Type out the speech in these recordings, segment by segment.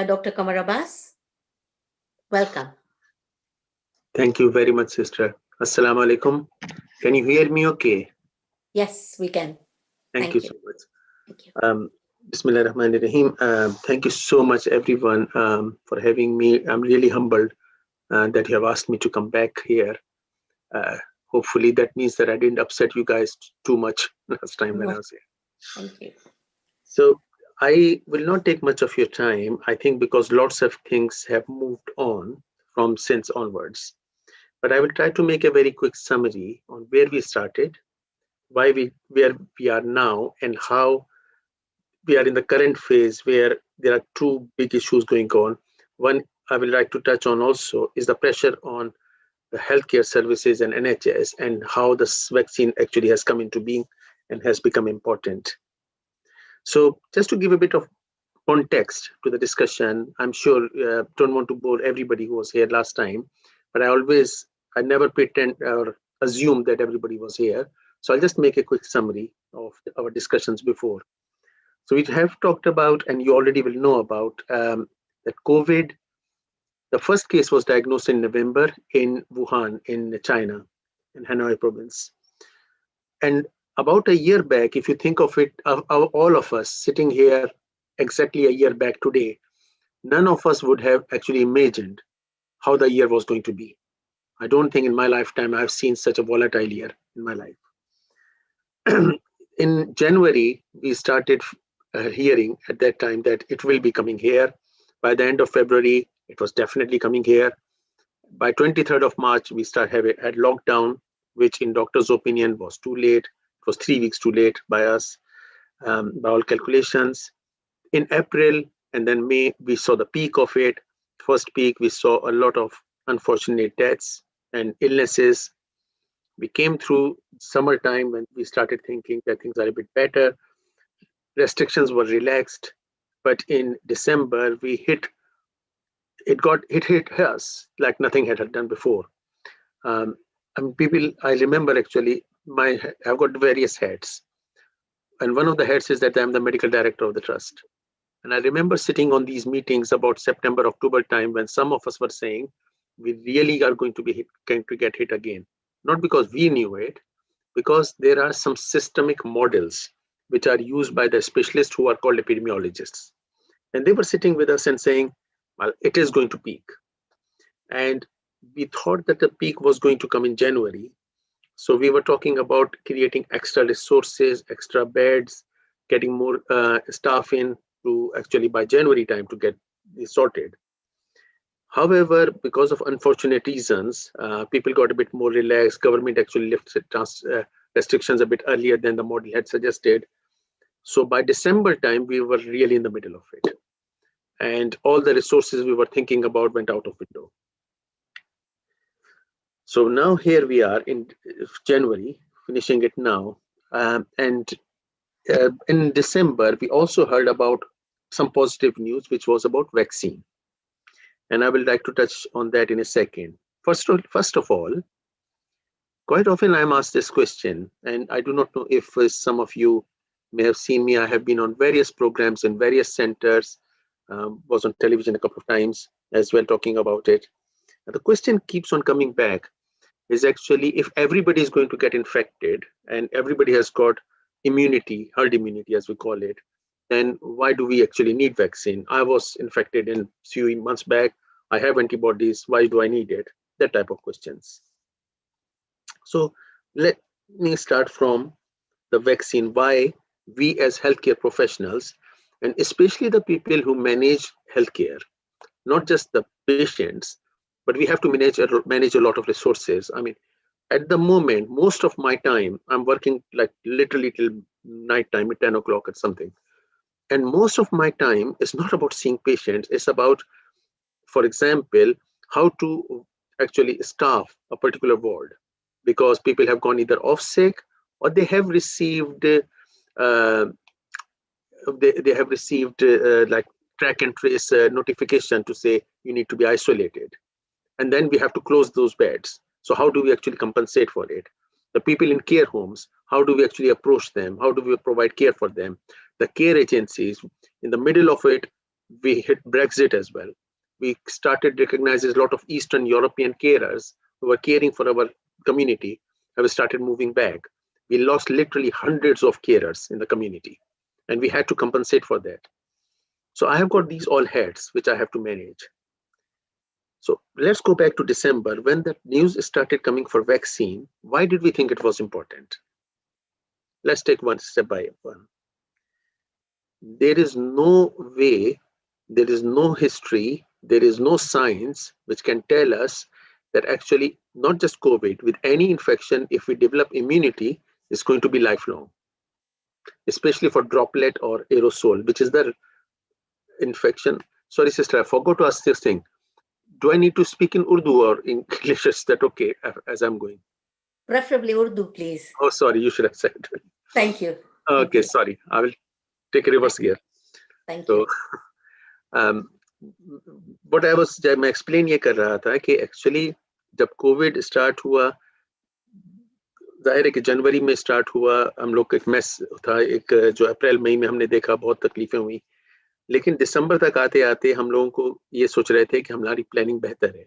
Dr. Qamar Abbas, welcome. Thank you very much, sister. Assalamu alaikum. Can you hear me okay? Yes, we can. Thank you You. so much. Thank you. Bismillah ar-Rahman ar-Rahim. Thank you so much, everyone, for having me. I'm really humbled that you have asked me to come back here. Uh, Hopefully, that means that I didn't upset you guys too much last time when I was here. Thank you. So, I will not take much of your time, I think, because lots of things have moved on from since onwards. But I will try to make a very quick summary on where we started, where we are now, and how we are in the current phase where there are two big issues going on. One I will like to touch on also is the pressure on the healthcare services and NHS, and how this vaccine actually has come into being and has become important. So just to give a bit of context to the discussion, I'm sure don't want to bore everybody who was here last time, but I never pretend or assume that everybody was here. So I'll just make a quick summary of our discussions before. So we have talked about, and you already will know about, that COVID. The first case was diagnosed in November in Wuhan, in China, in Hanoi province. And about a year back, if you think of it, all of us sitting here exactly a year back today, none of us would have actually imagined how the year was going to be. I don't think in my lifetime I've seen such a volatile year in my life. In January, we started hearing at that time that it will be coming here. By the end of February, it was definitely coming here. By 23rd of March, we had lockdown, which in doctor's opinion was too late. It was 3 weeks too late by us, by all calculations. In April and then May, we saw the peak of it. First peak, we saw a lot of unfortunate deaths and illnesses. We came through summertime when we started thinking that things are a bit better. Restrictions were relaxed, but in December we hit us like nothing had done before. I remember actually I've got various hats, and one of the hats is that I'm the medical director of the trust. And I remember sitting on these meetings about September, October time when some of us were saying we really are going to get hit again, not because we knew it, because there are some systemic models which are used by the specialists who are called epidemiologists. And they were sitting with us and saying, well, it is going to peak. And we thought that the peak was going to come in January. So we were talking about creating extra resources, extra beds, getting more staff in to actually by January time to get this sorted. However, because of unfortunate reasons, people got a bit more relaxed. Government actually lifted restrictions a bit earlier than the model had suggested. So by December time, we were really in the middle of it. And all the resources we were thinking about went out of window. So now here we are in January, finishing it now. And in December, we also heard about some positive news, which was about vaccine. And I will like to touch on that in a second. First of all, quite often I'm asked this question, and I do not know if some of you may have seen me. I have been on various programs in various centers, was on television a couple of times as well talking about it. And the question keeps on coming back is actually if everybody is going to get infected and everybody has got immunity, herd immunity as we call it, then why do we actually need vaccine? I was infected in few months back. I have antibodies. Why do I need it? That type of questions. So let me start from the vaccine. Why we as healthcare professionals, and especially the people who manage healthcare, not just the patients, but we have to manage a lot of resources. I mean, at the moment, most of my time, I'm working like literally till night time at 10 o'clock or something. And most of my time is not about seeing patients. It's about, for example, how to actually staff a particular ward, because people have gone either off sick or they have received they have received like track and trace notification to say you need to be isolated, and then we have to close those beds. So how do we actually compensate for it? The people in care homes, how do we actually approach them? How do we provide care for them? The care agencies, in the middle of it, we hit Brexit as well. We started recognizing a lot of Eastern European carers who were caring for our community have started moving back. We lost literally hundreds of carers in the community, and we had to compensate for that. So I have got these all hats which I have to manage. So let's go back to December when the news started coming for vaccine. Why did we think it was important? Let's take one step by one. There is no way, there is no history, there is no science which can tell us that actually not just COVID, with any infection, if we develop immunity, it's going to be lifelong, especially for droplet or aerosol, which is the infection. Sorry, sister, I forgot to ask this thing. Do I need to speak in Urdu or English? Is that okay as I'm going? Preferably Urdu, please. Oh, sorry, you should have said. Thank you. Okay, sorry. I will take a reverse gear. Thank So, you. what I was, मैं explain ये कर रहा था कि actually जब Covid start हुआ, जाहिर है कि जनवरी में स्टार्ट हुआ, हम लोग एक मैस था, एक जो अप्रैल मई में हमने देखा बहुत तकलीफें हुई, लेकिन दिसंबर तक आते आते हम लोगों को ये सोच रहे थे कि हमारी प्लानिंग बेहतर है,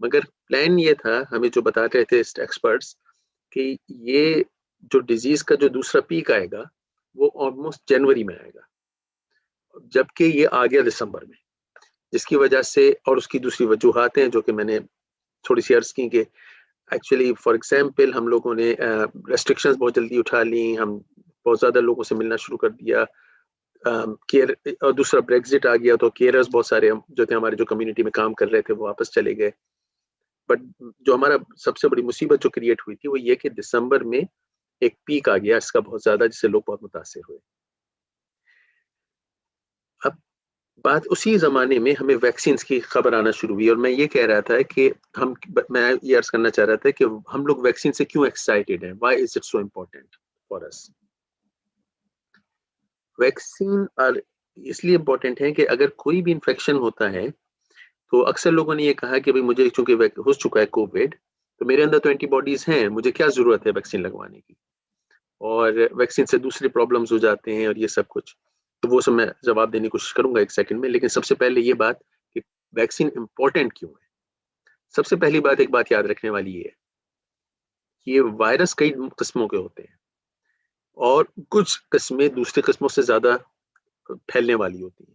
मगर प्लान ये था, हमें जो बता रहे थे एक्सपर्ट्स कि ये जो डिजीज का जो दूसरा पीक आएगा वो ऑलमोस्ट जनवरी में आएगा, जबकि ये आ गया दिसंबर में, जिसकी वजह से, और उसकी दूसरी वजूहात हैं जो कि मैंने थोड़ी सी अर्ज की कि एक्चुअली फॉर एग्जांपल हम लोगों ने रेस्ट्रिक्शंस बहुत जल्दी उठा ली, हम बहुत ज़्यादा लोगों से मिलना शुरू कर दिया, केयर, और दूसरा ब्रेक्जिट आ गया तो केयरर्स बहुत सारे जो थे हमारे जो कम्युनिटी में काम कर रहे थे वो वापस चले गए। बट जो हमारा सबसे बड़ी मुसीबत जो क्रिएट हुई थी वो ये कि दिसंबर में एक पीक आ गया इसका बहुत ज़्यादा, जिससे लोग बहुत मुतासिर हुए। अब बात उसी ज़माने में हमें वैक्सीन की खबर आना शुरू हुई, और मैं ये कह रहा था कि मैं ये अर्ज करना चाह रहा था कि हम लोग वैक्सीन से क्यों एक्साइटेड हैं, why is it so important for us. Vaccine और इसलिए इम्पोर्टेंट है कि अगर कोई भी इन्फेक्शन होता है तो अक्सर लोगों ने ये कहा कि भाई मुझे चूंकि हो चुका है कोविड तो मेरे अंदर तो एंटीबॉडीज हैं, मुझे क्या जरूरत है वैक्सीन लगवाने की, और वैक्सीन से दूसरे प्रॉब्लम्स हो जाते हैं और ये सब कुछ, तो वो सब मैं जवाब देने की कोशिश करूंगा एक सेकंड में। लेकिन सबसे पहले ये बात कि वैक्सीन इंपॉर्टेंट क्यों है। सबसे पहली बात, एक बात याद रखने वाली है, ये वायरस कई किस्मों के होते हैं और कुछ किस्में दूसरी किस्मों से ज्यादा फैलने वाली होती है।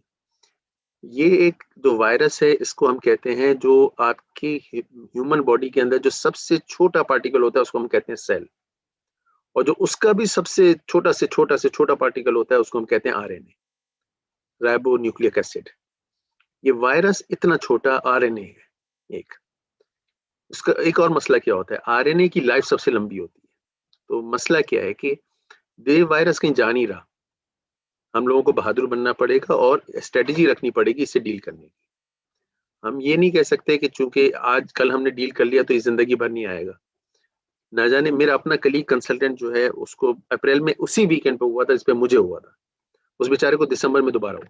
ये एक जो वायरस है इसको हम कहते हैं, जो आपकी ह्यूमन बॉडी के अंदर जो सबसे छोटा पार्टिकल होता है उसको हम कहते हैं सेल, और जो उसका भी सबसे छोटा से छोटा पार्टिकल होता है उसको हम कहते हैं आरएनए, राइबो न्यूक्लिक एसिड। ये वायरस इतना छोटा आरएनए है। इसका एक और मसला क्या होता है, आरएनए की लाइफ सबसे लंबी होती है, तो मसला क्या है कि ये वायरस कहीं जा नहीं रहा, हम लोगों को बहादुर बनना पड़ेगा और स्ट्रेटेजी रखनी पड़ेगी इससे डील करने की। हम ये नहीं कह सकते कि चूंकि आज कल हमने डील कर लिया तो ये जिंदगी भर नहीं आएगा। ना जाने मेरा अपना कलीग कंसल्टेंट जो है उसको अप्रैल में उसी वीकेंड पे हुआ था जिस पे मुझे हुआ था, उस बेचारे को दिसंबर में दोबारा हुआ,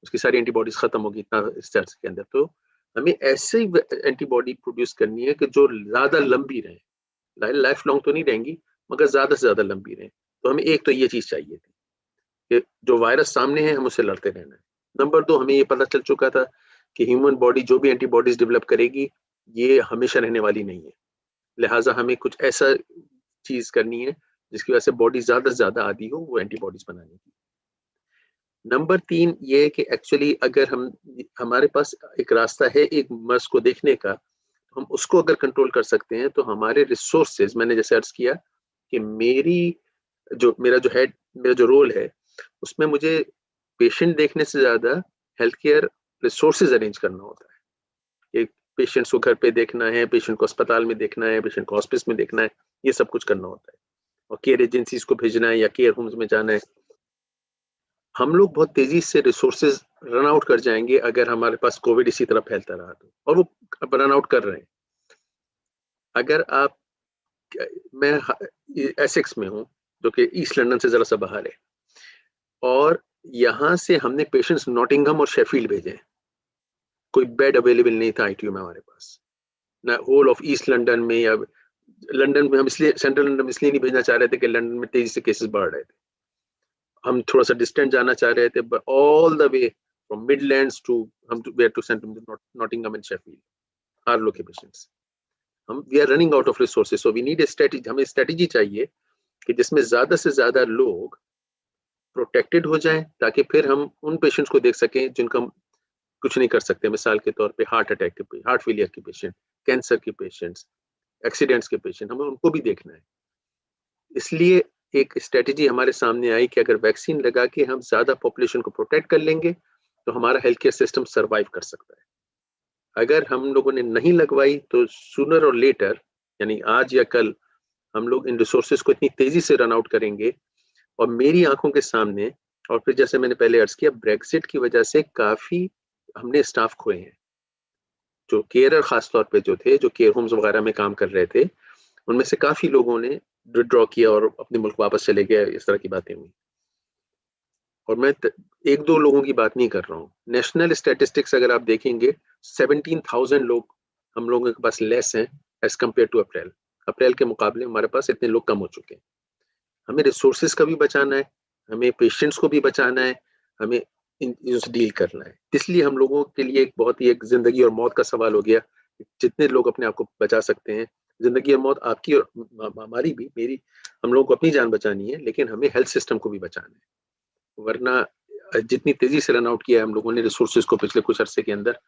उसकी सारी एंटीबॉडीज खत्म होगी इतना इस चर्च के अंदर। तो हमें ऐसे एंटीबॉडी प्रोड्यूस करनी है कि जो ज्यादा लंबी रहे, लाइफ लॉन्ग तो नहीं रहेंगी मगर ज्यादा से ज्यादा लंबी रहे। तो हमें एक तो ये चीज चाहिए थी कि जो वायरस सामने है हम उससे लड़ते रहना है। नंबर 2, हमें ये पता चल चुका था कि ह्यूमन बॉडी जो भी एंटीबॉडीज डेवलप करेगी ये हमेशा रहने वाली नहीं है, लिहाजा हमें कुछ ऐसा चीज करनी है जिसकी वजह से बॉडी ज्यादा से ज्यादा आदी हो वो एंटीबॉडीज बनाने की। नंबर 3 ये है कि एक्चुअली अगर हमारे पास एक रास्ता है एक मर्ज को देखने का, तो हम उसको अगर कंट्रोल कर सकते हैं तो हमारे रिसोर्सेज, मैंने जैसे अर्ज किया कि मेरा जो रोल है उसमें मुझे पेशेंट देखने से ज्यादा हेल्थ केयर रिसोर्सेज अरेंज करना होता है। एक पेशेंट्स को घर पे देखना है, पेशेंट को अस्पताल में देखना है, पेशेंट को हॉस्पिस में देखना है, ये सब कुछ करना होता है, और केयर एजेंसीज को भेजना है या केयर होम्स में जाना है। हम लोग बहुत तेजी से रिसोर्सेज रन आउट कर जाएंगे अगर हमारे पास कोविड इसी तरह फैलता रहा तो, और वो रन आउट कर रहे हैं। अगर आप, मैं एसेक्स में हूँ जो कि ईस्ट लंदन से जरा सा बाहर है, और यहाँ से हमने पेशेंट्स नॉटिंघम और शेफील्ड भेजे, कोई बेड अवेलेबल नहीं था आईटीयू में हमारे पास, ना होल ऑफ ईस्ट लंदन में या लंदन में। हम इसलिए सेंट्रल लंदन में इसलिए नहीं भेजना चाह रहे थे कि लंदन में तेजी से केसेस बढ़ रहे थे, हम थोड़ा सा डिस्टेंट जाना चाह रहे थे, all the way from Midlands to where to send them to Nottingham and Sheffield, our locations. We are running out of resources, so we need a strategy. हमें strategy चाहिए कि जिसमें ज़्यादा से ज़्यादा लोग प्रोटेक्टेड हो जाएं, ताकि फिर हम उन पेशेंट्स को देख सकें जिनका हम कुछ नहीं कर सकते. मिसाल के तौर पे हार्ट अटैक के, हार्ट फेलियर के पेशेंट, कैंसर के पेशेंट्स, एक्सीडेंट्स के पेशेंट, हमें उनको भी देखना है. इसलिए एक स्ट्रेटेजी हमारे सामने आई कि अगर वैक्सीन लगा के हम ज्यादा पॉपुलेशन को प्रोटेक्ट कर लेंगे तो हमारा हेल्थ केयर सिस्टम सर्वाइव कर सकता है. अगर हम लोगों ने नहीं लगवाई तो सूनर और लेटर, यानी आज या कल, हम लोग इन रिसोर्सेज को इतनी तेजी से रन आउट करेंगे. और मेरी आंखों के सामने, और फिर जैसे मैंने पहले अर्ज किया, ब्रेक्सिट की वजह से काफी हमने स्टाफ खोए हैं. जो केयरर खासतौर पे जो थे, जो केयर होम्स वगैरह में काम कर रहे थे, उनमें से काफी लोगों ने विड्रॉ किया और अपने मुल्क वापस चले गए. इस तरह की बातें हुई. और मैं एक दो लोगों की बात नहीं कर रहा हूँ. नेशनल स्टैटिस्टिक्स अगर आप देखेंगे, 17,000 लोग हम लोगों के पास लेस हैं एज कम्पेयर टू अप्रैल. अप्रैल के मुकाबले हमारे पास इतने लोग कम हो चुके हैं. हमें रिसोर्सेज का भी बचाना है, हमें पेशेंट्स को भी बचाना है, हमें इनसे डील करना है. इसलिए हम लोगों के लिए एक बहुत ही एक जिंदगी और मौत का सवाल हो गया. जितने लोग अपने आप को बचा सकते हैं, जिंदगी और मौत आपकी और हमारी भी, मेरी, हम लोगों को अपनी जान बचानी है, लेकिन हमें हेल्थ सिस्टम को भी बचाना है. वरना जितनी तेजी से रन आउट किया है हम लोगों ने रिसोर्सेज को पिछले कुछ अरसे के अंदर,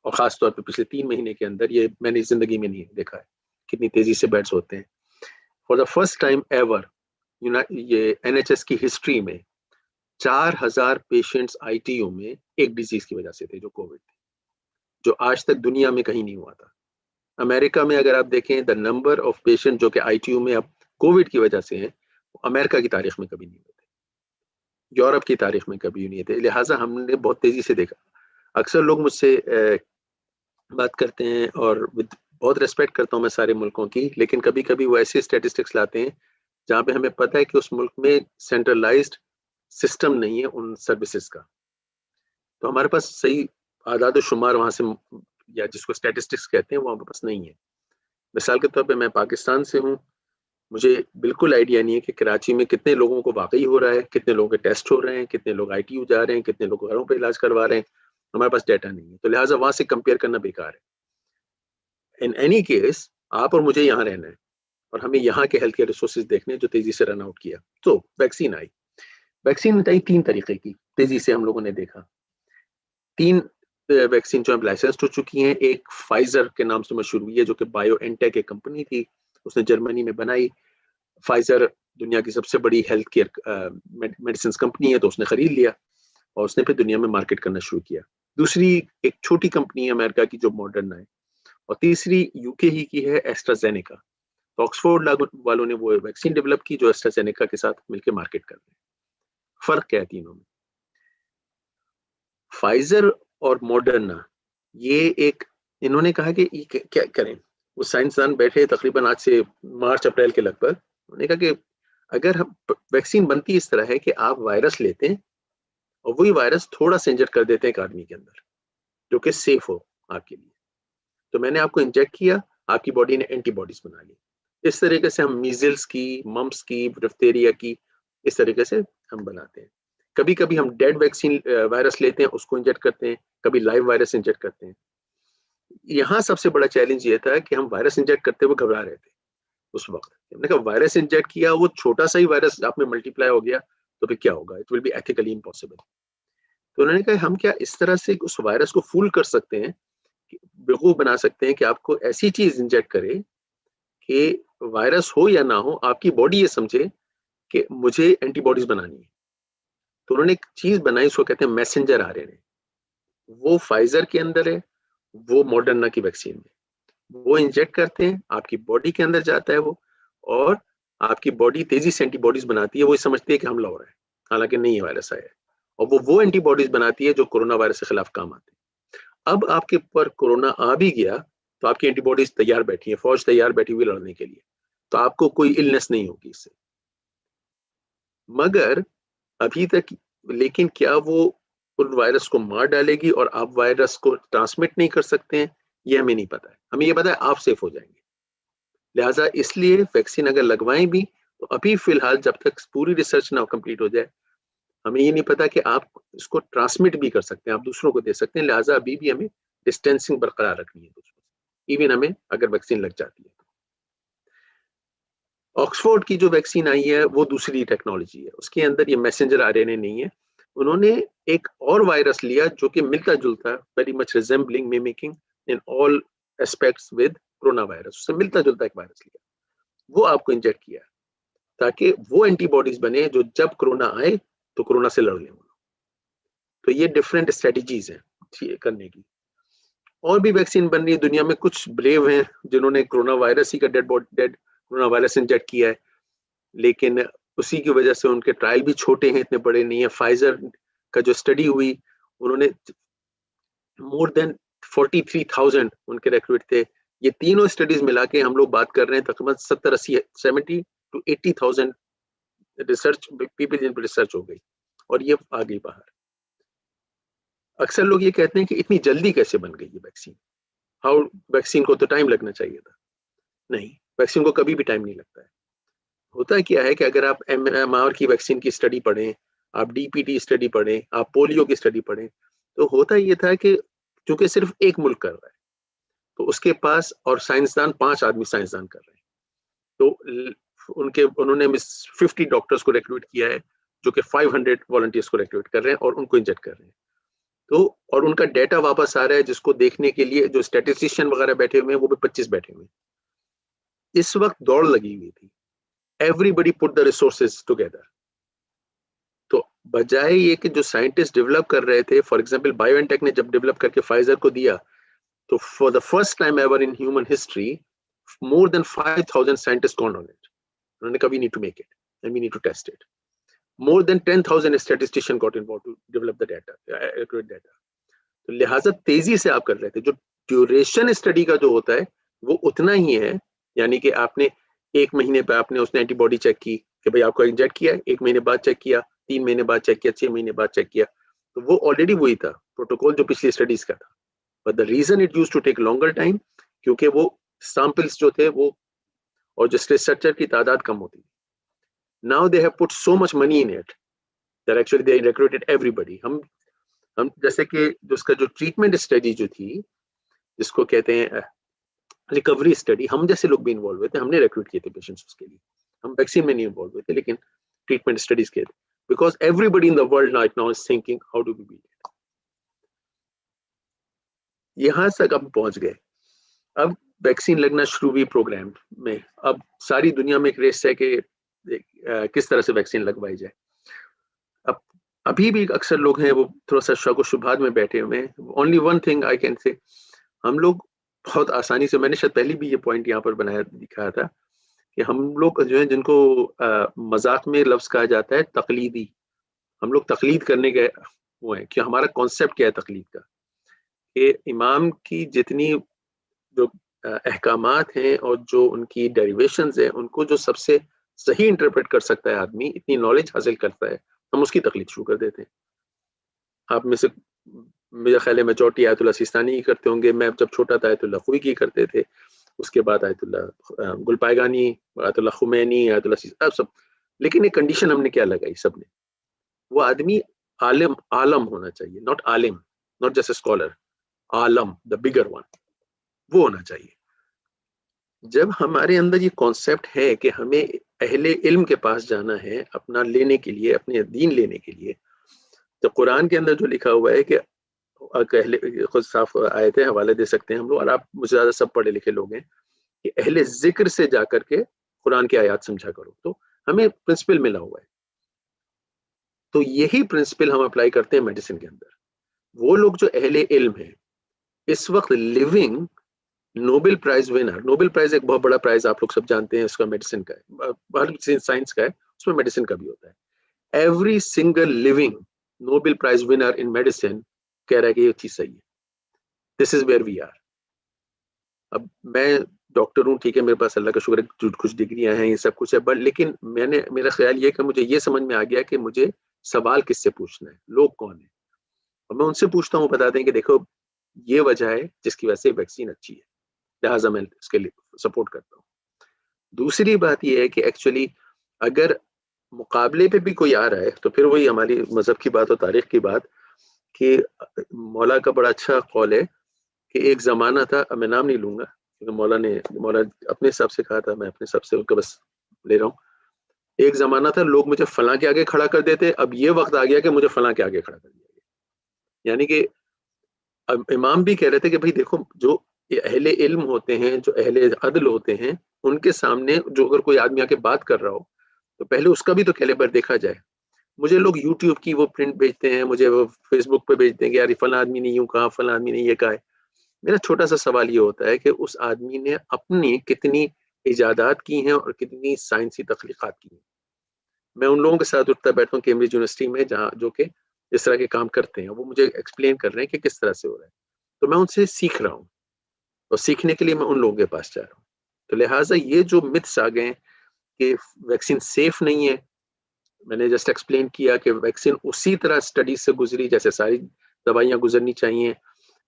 और खास तौर पे पिछले 3 महीने के अंदर, ये मैंने जिंदगी में नहीं देखा है कितनी तेजी से बेड्स होते हैं. For the first time ever ये NHS की हिस्ट्री में 4,000 पेशेंट्स ITU में एक डिजीज की वजह से थे, जो कोविड थी, जो आज तक दुनिया में कहीं नहीं हुआ था. अमेरिका में अगर आप देखें, द नंबर ऑफ पेशेंट जो कि ITU में अब कोविड की वजह से हैं, अमेरिका की तारीख में कभी नहीं हुए थे, यूरोप की तारीख में कभी नहीं थे. लिहाजा हमने बहुत तेजी से देखा. अक्सर लोग मुझसे बात करते हैं, और बहुत रेस्पेक्ट करता हूँ मैं सारे मुल्कों की, लेकिन कभी कभी वो ऐसे स्टैटिस्टिक्स लाते हैं जहाँ पे हमें पता है कि उस मुल्क में सेंट्रलाइज्ड सिस्टम नहीं है उन सर्विसेज का. तो हमारे पास सही आदाद शुमार वहाँ से, या जिसको स्टैटिस्टिक्स कहते हैं, वो हमारे पास नहीं है. मिसाल के तौर पे मैं पाकिस्तान से हूँ, मुझे बिल्कुल आइडिया नहीं है कि कराची में कितने लोगों को वाकई हो रहा है, कितने लोगों के टेस्ट हो रहे हैं, कितने लोग ITU जा रहे हैं, कितने लोग घरों पे इलाज करवा रहे हैं. हमारे पास डाटा नहीं है, तो लिहाजा वहां से कंपेयर करना बेकार है. इन एनी केस, आप और मुझे यहाँ रहना है, और हमें यहाँ के हेल्थ केयर रिसोर्सेज देखने जो तेजी से रन आउट किया. तो वैक्सीन आई. वैक्सीन आई 3 तरीके की, तेजी से हम लोगों ने देखा. 3 वैक्सीन जो अब लाइसेंस हो चुकी हैं. एक फाइजर के नाम से मशहूर हुई है, जो कि बायोएनटेक एक कंपनी थी, उसने जर्मनी में बनाई. फाइजर दुनिया की सबसे बड़ी हेल्थ केयर मेडिसिन कंपनी है, तो उसने खरीद लिया और उसने फिर दुनिया में मार्केट करना शुरू किया. दूसरी एक छोटी कंपनी है अमेरिका की, जो मॉडर्ना है. और तीसरी UK ही की है, एस्ट्राजेनेका. तो ऑक्सफोर्ड वालों ने वो वैक्सीन डेवलप की, जो एस्ट्राजेनेका के साथ मिलकर मार्केट कर रहे हैं. फर्क क्या है तीनों में? फाइजर और मॉडर्ना, ये एक, इन्होंने कहा कि क्या करें. वो साइंसदान बैठे तकरीबन आज से मार्च अप्रैल के लगभग, उन्होंने कहा कि अगर हम, वैक्सीन बनती इस तरह है कि आप वायरस लेते हैं और वही वायरस थोड़ा सा इंजेक्ट कर देते हैं एक आदमी के अंदर, जो कि सेफ हो आपके लिए. तो मैंने आपको इंजेक्ट किया, आपकी बॉडी ने एंटीबॉडीज बना ली. इस तरीके से हम मीजल्स की, मम्प्स की, डिप्थीरिया की, इस तरीके से हम बनाते हैं. कभी कभी हम डेड वैक्सीन वायरस लेते हैं, उसको इंजेक्ट करते हैं, कभी लाइव वायरस इंजेक्ट करते हैं. यहाँ सबसे बड़ा चैलेंज ये था कि हम वायरस इंजेक्ट करते हुए घबरा रहे थे उस वक्त. हमने कहा वायरस इंजेक्ट किया, वो छोटा सा ही वायरस आप में मल्टीप्लाई हो गया, तो फिर क्या होगा? It will be ethically impossible. तो उन्होंने कहा हम क्या इस तरह से उस वायरस को फूल कर सकते हैं, बेवकूफ बना सकते हैं कि आपको ऐसी चीज इंजेक्ट करे कि वायरस हो या ना हो, आपकी बॉडी ये समझे कि मुझे एंटीबॉडीज बनानी है. तो उन्होंने एक चीज बनाई, उसको कहते हैं मैसेंजर RNA. वो फाइजर के अंदर है, वो मॉडर्ना की वैक्सीन में. वो इंजेक्ट करते हैं, आपकी बॉडी के अंदर जाता है वो, और आपकी बॉडी तेजी से एंटीबॉडीज बनाती है. वो समझती है कि हमला हो रहा है, हालांकि नहीं वायरस आया है. और वो एंटीबॉडीज बनाती है जो कोरोना वायरस के खिलाफ काम आते हैं. अब आपके ऊपर कोरोना आ भी गया तो आपकी एंटीबॉडीज तैयार बैठी है, फौज तैयार बैठी हुई लड़ने के लिए, तो आपको कोई इलनेस नहीं होगी इससे. मगर अभी तक, लेकिन क्या वो उन वायरस को मार डालेगी और आप वायरस को ट्रांसमिट नहीं कर सकते हैं, ये हमें नहीं पता है. हमें ये पता है आप सेफ हो जाएंगे. लिहाजा इसलिए वैक्सीन अगर लगवाएं भी, तो अभी फिलहाल जब तक पूरी रिसर्च ना कंप्लीट हो जाए, हमें ये नहीं पता कि आप इसको ट्रांसमिट भी कर सकते हैं, आप दूसरों को दे सकते हैं, लिहाजा अभी भी हमें डिस्टेंसिंग बरकरार रखनी है दूसरों से, इवन हमें अगर वैक्सीन लग जाती है। ऑक्सफोर्ड की जो वैक्सीन आई है वो दूसरी टेक्नोलॉजी है, उसके अंदर ये मैसेंजर आरएनए नहीं है, उन्होंने एक और वायरस लिया जो कि मिलता जुलता, very much resembling, mimicking in all aspects with corona virus, उससे मिलता जुलता एक वायरस लिया, वो आपको इंजेक्ट किया ताकि वो एंटीबॉडीज बने जो जब कोरोना आए तो कोरोना से लड़ लें। तो ये डिफरेंट स्ट्रेटजीज हैं करने की। और भी वैक्सीन बन रही है दुनिया में, कुछ ब्रेव हैं जिन्होंने कोरोना वायरस ही का डेड कोरोना वायरस इंजेक्ट किया है, लेकिन उसी की वजह से उनके ट्रायल भी छोटे हैं, इतने बड़े नहीं है। फाइजर का जो स्टडी हुई, उन्होंने मोर देन 43,000 उनके रिक्रूट थे। ये तीनों स्टडीज मिला के हम लोग बात कर रहे हैं तकरीबन 70-80 70 to 80,000 रिसर्च पीपल जिन पर रिसर्च हो गई, और ये आ गई बाहर। अक्सर लोग ये कहते हैं कि इतनी जल्दी कैसे बन गई ये वैक्सीन, हाउ, वैक्सीन को तो टाइम लगना चाहिए था। नहीं, वैक्सीन को कभी भी टाइम नहीं लगता है। होता क्या है कि अगर आप MMR की वैक्सीन की स्टडी पढ़ें, आप DPT स्टडी पढ़ें, आप पोलियो की स्टडी पढ़ें, तो होता ये था कि क्योंकि सिर्फ एक मुल्क कर रहा है तो उसके पास, और साइंसदान 5 आदमी साइंसदान कर रहे हैं, तो उन्होंने 50 डॉक्टर्स को रिक्रूट किया है जो कि 500 वॉलंटियर्स को रिक्रूट कर रहे हैं और उनको इंजेक्ट कर रहे हैं। तो और उनका डेटा वापस आ रहा है जिसको देखने के लिए जो स्टैटिस्टिशियन वगैरह बैठे हुए हैं वो भी 25 बैठे हुए हैं। इस वक्त दौड़ लगी हुई थी, everybody put the resources together. तो बजाय ये कि जो साइंटिस्ट डेवलप कर रहे थे, फॉर एग्जांपल बायोएनटेक ने जब डेवलप करके फाइजर को दिया, तो for the first time ever in human history more than 5,000 scientists gone on it. उन्होंने कहा we need to make it and we need to test it. More than 10,000 statisticians got involved to develop the data, accurate data. तो लिहाजा तेजी से आप कर रहे थे। जो ड्यूरेशन स्टडी का जो होता है वो उतना ही है, यानी कि आपने 1 महीने पे आपने उसने एंटीबॉडी चेक की कि भाई आपको इंजेक्ट किया, 1 महीने बाद चेक किया, 3 महीने बाद चेक किया, 6 महीने बाद चेक किया, तो वो ऑलरेडी वही था प्रोटोकॉल जो पिछली स्टडीज का था। But the reason it used to take longer time, क्योंकि वो सैंपल्स जो थे वो और जो रिसर्चर की तादाद कम होती थी। Now they have put so much money in it that actually they recruited everybody. हम जैसे कि उसका जो ट्रीटमेंट स्टडी जो थी, जिसको कहते हैं रिकवरी स्टडी, हम जैसे लोग भी इन्वॉल्व हुए थे, हमने रिक्रूट किए थे पेशेंट्स उसके लिए। हम वैक्सीन में नहीं इन्वॉल्व हुए थे लेकिन ट्रीटमेंट स्टडीज के थे, because everybody in the world now is thinking how do we beat it. यहां तक अब पहुंच गए। अब वैक्सीन लगना शुरू हुई प्रोग्राम में। अब सारी दुनिया में एक रेस है कि किस तरह से वैक्सीन लगवाई जाए। अब अभी भी अक्सर लोग हैं वो थोड़ा सा शक व शुबहात में बैठे हुए हैं। Only one thing I can say, हम लोग बहुत आसानी से, मैंने शायद पहले भी ये पॉइंट यहाँ पर बनाया दिखाया था कि हम लोग जो है जिनको मजाक में लफ्ज कहा जाता है तकलीदी, हम लोग तकलीद करने के वो है कि हमारा कॉन्सेप्ट क्या है तकलीद का, कि इमाम की जितनी जो अहकामात हैं और जो उनकी डेरिवेशंस हैं उनको जो सबसे सही इंटरप्रेट कर सकता है आदमी, इतनी नॉलेज हासिल करता है, हम उसकी तकलीद शुरू कर देते हैं। आप में से मेरा ख्याल है मेजॉरिटी आयतुल्लाह सिस्तानी ही करते होंगे। मैं जब छोटा था आयतुल्लाह खुई की करते थे, उसके बाद आयतुल्लाह गुलपायगानी, आयतुल्लाह खुमैनी, आयतुल्लाह सब। लेकिन एक कंडीशन हमने क्या लगाई सबने, वो आदमी आलम होना चाहिए, नॉट आलिम, not just a scholar, Alam the bigger one, वो होना चाहिए। जब हमारे अंदर ये कॉन्सेप्ट है कि हमें अहले इल्म के पास जाना है अपना लेने के लिए, अपने दीन लेने के लिए, तो कुरान के अंदर जो लिखा हुआ है कि खुद साफ आयतें हवाले दे सकते हैं हम लोग, और आप मुझे ज्यादा सब पढ़े लिखे लोग हैं, कि अहले जिक्र से जाकर के कुरान की आयत समझा करो। तो हमें प्रिंसिपल मिला हुआ है, तो यही प्रिंसिपल हम अप्लाई करते हैं मेडिसिन के अंदर। वो लोग जो अहले इल्म है, इस वक्त living Nobel prize winner, Nobel prize एक बहुत बड़ा प्राइज आप लोग सब जानते हैं, उसका मेडिसिन का है, हर साइंस का है, उसमें मेडिसिन का भी होता है। Every single living Nobel prize winner in medicine कह रहा है कि ये चीज सही है। This is where we are. अब मैं डॉक्टर हूँ, ठीक है, मेरे पास अल्लाह का शुक्र है कुछ डिग्रियां हैं, ये सब कुछ है, बट लेकिन मेरा ख्याल ये कि मुझे ये समझ में आ गया कि मुझे सवाल किससे पूछना है, लोग कौन है, और मैं उनसे पूछता हूँ, बताते हैं कि देखो ये वजह है जिसकी वजह से वैक्सीन अच्छी है, लिहाजा मैं इसके लिए सपोर्ट करता हूँ। दूसरी बात यह है कि एक्चुअली अगर मुकाबले पे भी कोई आ रहा है तो फिर वही हमारी मजहब की बात और तारीख की बात कि मौला का बड़ा अच्छा कौल है कि एक जमाना था, अब मैं नाम नहीं लूंगा क्योंकि मौला अपने हिसाब से कहा था, मैं अपने हिसाब से उनका बस ले रहा हूँ। एक जमाना था लोग मुझे फलां के आगे खड़ा कर देते, अब ये वक्त आ गया कि मुझे फलां के आगे खड़ा कर दिया गया। यानी कि अब इमाम भी कह रहे थे कि भाई देखो, जो अहले इल्म होते हैं, जो अहले अदल होते हैं, उनके सामने जो अगर कोई आदमी आके बात कर रहा हो तो पहले उसका भी तो कैलिबर देखा जाए। मुझे लोग यूट्यूब की वो प्रिंट भेजते हैं, मुझे वो फेसबुक पे भेजते हैं कि यार फला आदमी ने यूं कहा, फला आदमी ने ये कहा है। मेरा छोटा सा सवाल ये होता है कि उस आदमी ने अपनी कितनी इजादात की हैं और कितनी साइंसी तख्लीकात की हैं। मैं उन लोगों के साथ उठता बैठता हूँ कैम्ब्रिज यूनिवर्सिटी में, जहाँ जो कि इस तरह के काम करते हैं, वो मुझे एक्सप्लेन कर रहे हैं कि किस तरह से हो रहा है, तो मैं उनसे सीख रहा हूँ और सीखने के लिए मैं उन लोगों के पास जा रहा हूँ। तो लिहाजा ये जो मिथ्स आ गए कि वैक्सीन सेफ नहीं है, मैंने जस्ट एक्सप्लेन किया कि वैक्सीन उसी तरह स्टडी से गुजरी जैसे सारी दवाइयां गुजरनी चाहिए।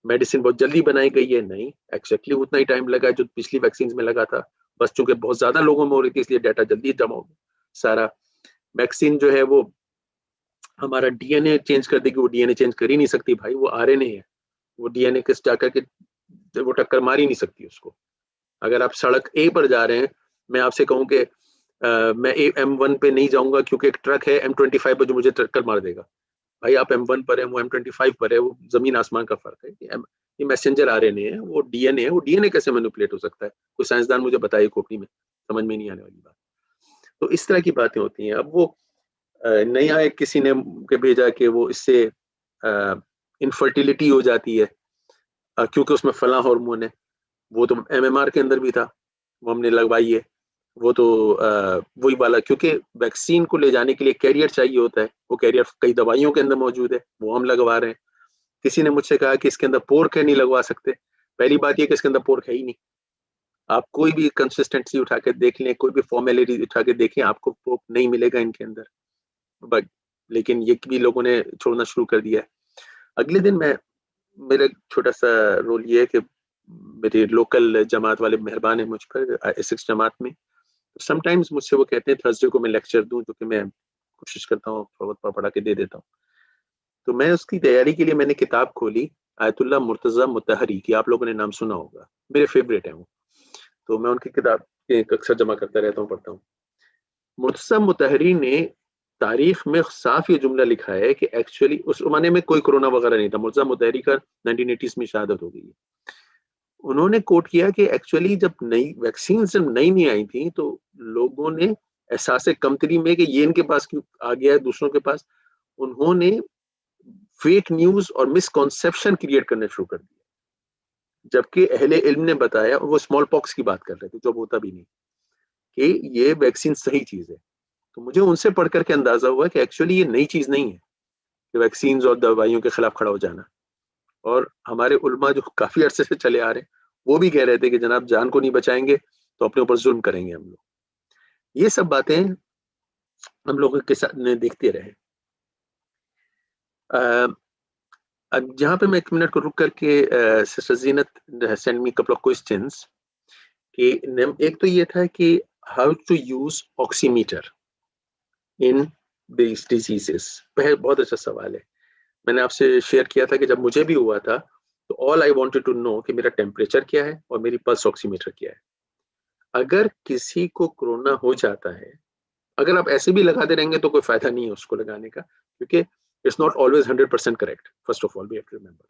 मेडिसिन बहुत जल्दी बनाई गई है, नहीं एक्जैक्टली उतना ही टाइम लगा जो पिछली वैक्सीन में लगा था, बस चूंकि बहुत ज्यादा लोगों में हो रही थी इसलिए डाटा जल्दी जमा हो गया सारा। वैक्सीन जो है वो हमारा डीएनए चेंज कर देगी, वो डीएनए चेंज कर ही नहीं सकती भाई, वो आरएनए है, वो डीएनए के जाकर के वो टक्कर मार ही नहीं सकती उसको। अगर आप सड़क ए पर जा रहे हैं, मैं आपसे कहूँ कि मैं M1 पे नहीं जाऊंगा क्योंकि एक ट्रक है M25 पर जो मुझे टक्कर मार देगा। भाई आप M1 पर है, वो M25 पर है, वो जमीन आसमान का फर्क है। ये मैसेंजर आरएनए है, वो डीएनए है, वो डीएनए कैसे मैनिपुलेट हो सकता है? कोई साइंसदान मुझे बताइए खोपड़ी में, समझ में नहीं आने वाली बात। तो इस तरह की बातें होती हैं। अब वो नया एक किसी ने के भेजा कि वो इससे इनफर्टिलिटी हो जाती है क्योंकि उसमें फला हार्मोन है। वो तो MMR के अंदर भी था, वो हमने लगवाई है। वो तो वही वाला, क्योंकि वैक्सीन को ले जाने के लिए कैरियर चाहिए होता है, वो कैरियर कई दवाइयों के अंदर मौजूद है, वो हम लगवा रहे हैं। किसी ने मुझसे कहा कि इसके अंदर पोर्क है, नहीं लगवा सकते। पहली बात ये कि इसके अंदर पोर्क है ही नहीं। आप कोई भी कंसिस्टेंसी उठा के देख लें, कोई भी फॉर्मेलिटी उठा के देखें, आपको पोर्क नहीं मिलेगा इनके अंदर। बट लेकिन ये भी लोगों ने छोड़ना शुरू कर दिया है। अगले दिन मेरा छोटा सा रोल ये है कि मेरे लोकल जमात वाले मेहरबान है मुझ पर, एसिक्स जमात में। समटाइम्स मुझसे वो कहते हैं थर्सडे को मैं लेक्चर दूं, जो कि मैं कोशिश करता हूँ थोड़ा बहुत पढ़ा के दे देता हूँ। तो मैं उसकी तैयारी के लिए मैंने किताब खोली, आयतुल्लाह मुर्तजा मुतहरी की, आप लोगों ने नाम सुना होगा, मेरे फेवरेट है वो। तो मैं उनकी किताब अक्सर जमा करता रहता हूँ, पढ़ता हूँ। मुर्तजा मुतहरी ने तारीख में साफ ये जुमला लिखा है कि एक्चुअली उस जमाने में कोई कोरोना वगैरह नहीं था। मुर्तजा मुतहरी का 1980s में शहादत हो गई। उन्होंने कोट किया कि एक्चुअली जब नई वैक्सीन जब नई नहीं आई थी तो लोगों ने एहसास कमतरी में कि ये इनके पास क्यों आ गया है दूसरों के पास, उन्होंने फेक न्यूज और मिसकॉन्सेप्शन क्रिएट करने शुरू कर दिया। जबकि अहले इल्म ने बताया, वो स्मॉल पॉक्स की बात कर रहे थे जो होता भी नहीं, कि ये वैक्सीन सही चीज है। तो मुझे उनसे पढ़ करके अंदाजा हुआ कि एक्चुअली ये नई चीज नहीं है कि वैक्सीन और दवाइयों के खिलाफ खड़ा हो जाना। और हमारे उलमा जो काफी अरसे से चले आ रहे हैं, वो भी कह रहे थे कि जनाब जान को नहीं बचाएंगे तो अपने ऊपर जुल्म करेंगे हम लोग। ये सब बातें हम लोगों के साथ देखते रहे। जहाँ पे मैं 1 मिनट को रुक करके, sister Zeenat send me couple of questions कि एक तो ये था कि how to use oximeter in this diseases. बहुत अच्छा सवाल है। मैंने आपसे शेयर किया था कि जब मुझे भी हुआ था तो all I wanted to know कि मेरा टेम्परेचर क्या है और मेरी पल्स ऑक्सीमीटर क्या है। अगर किसी को कोरोना हो जाता है, अगर आप ऐसे भी लगाते रहेंगे तो कोई फायदा नहीं है उसको लगाने का, क्योंकि it's not always 100% correct, first of all we have to remember.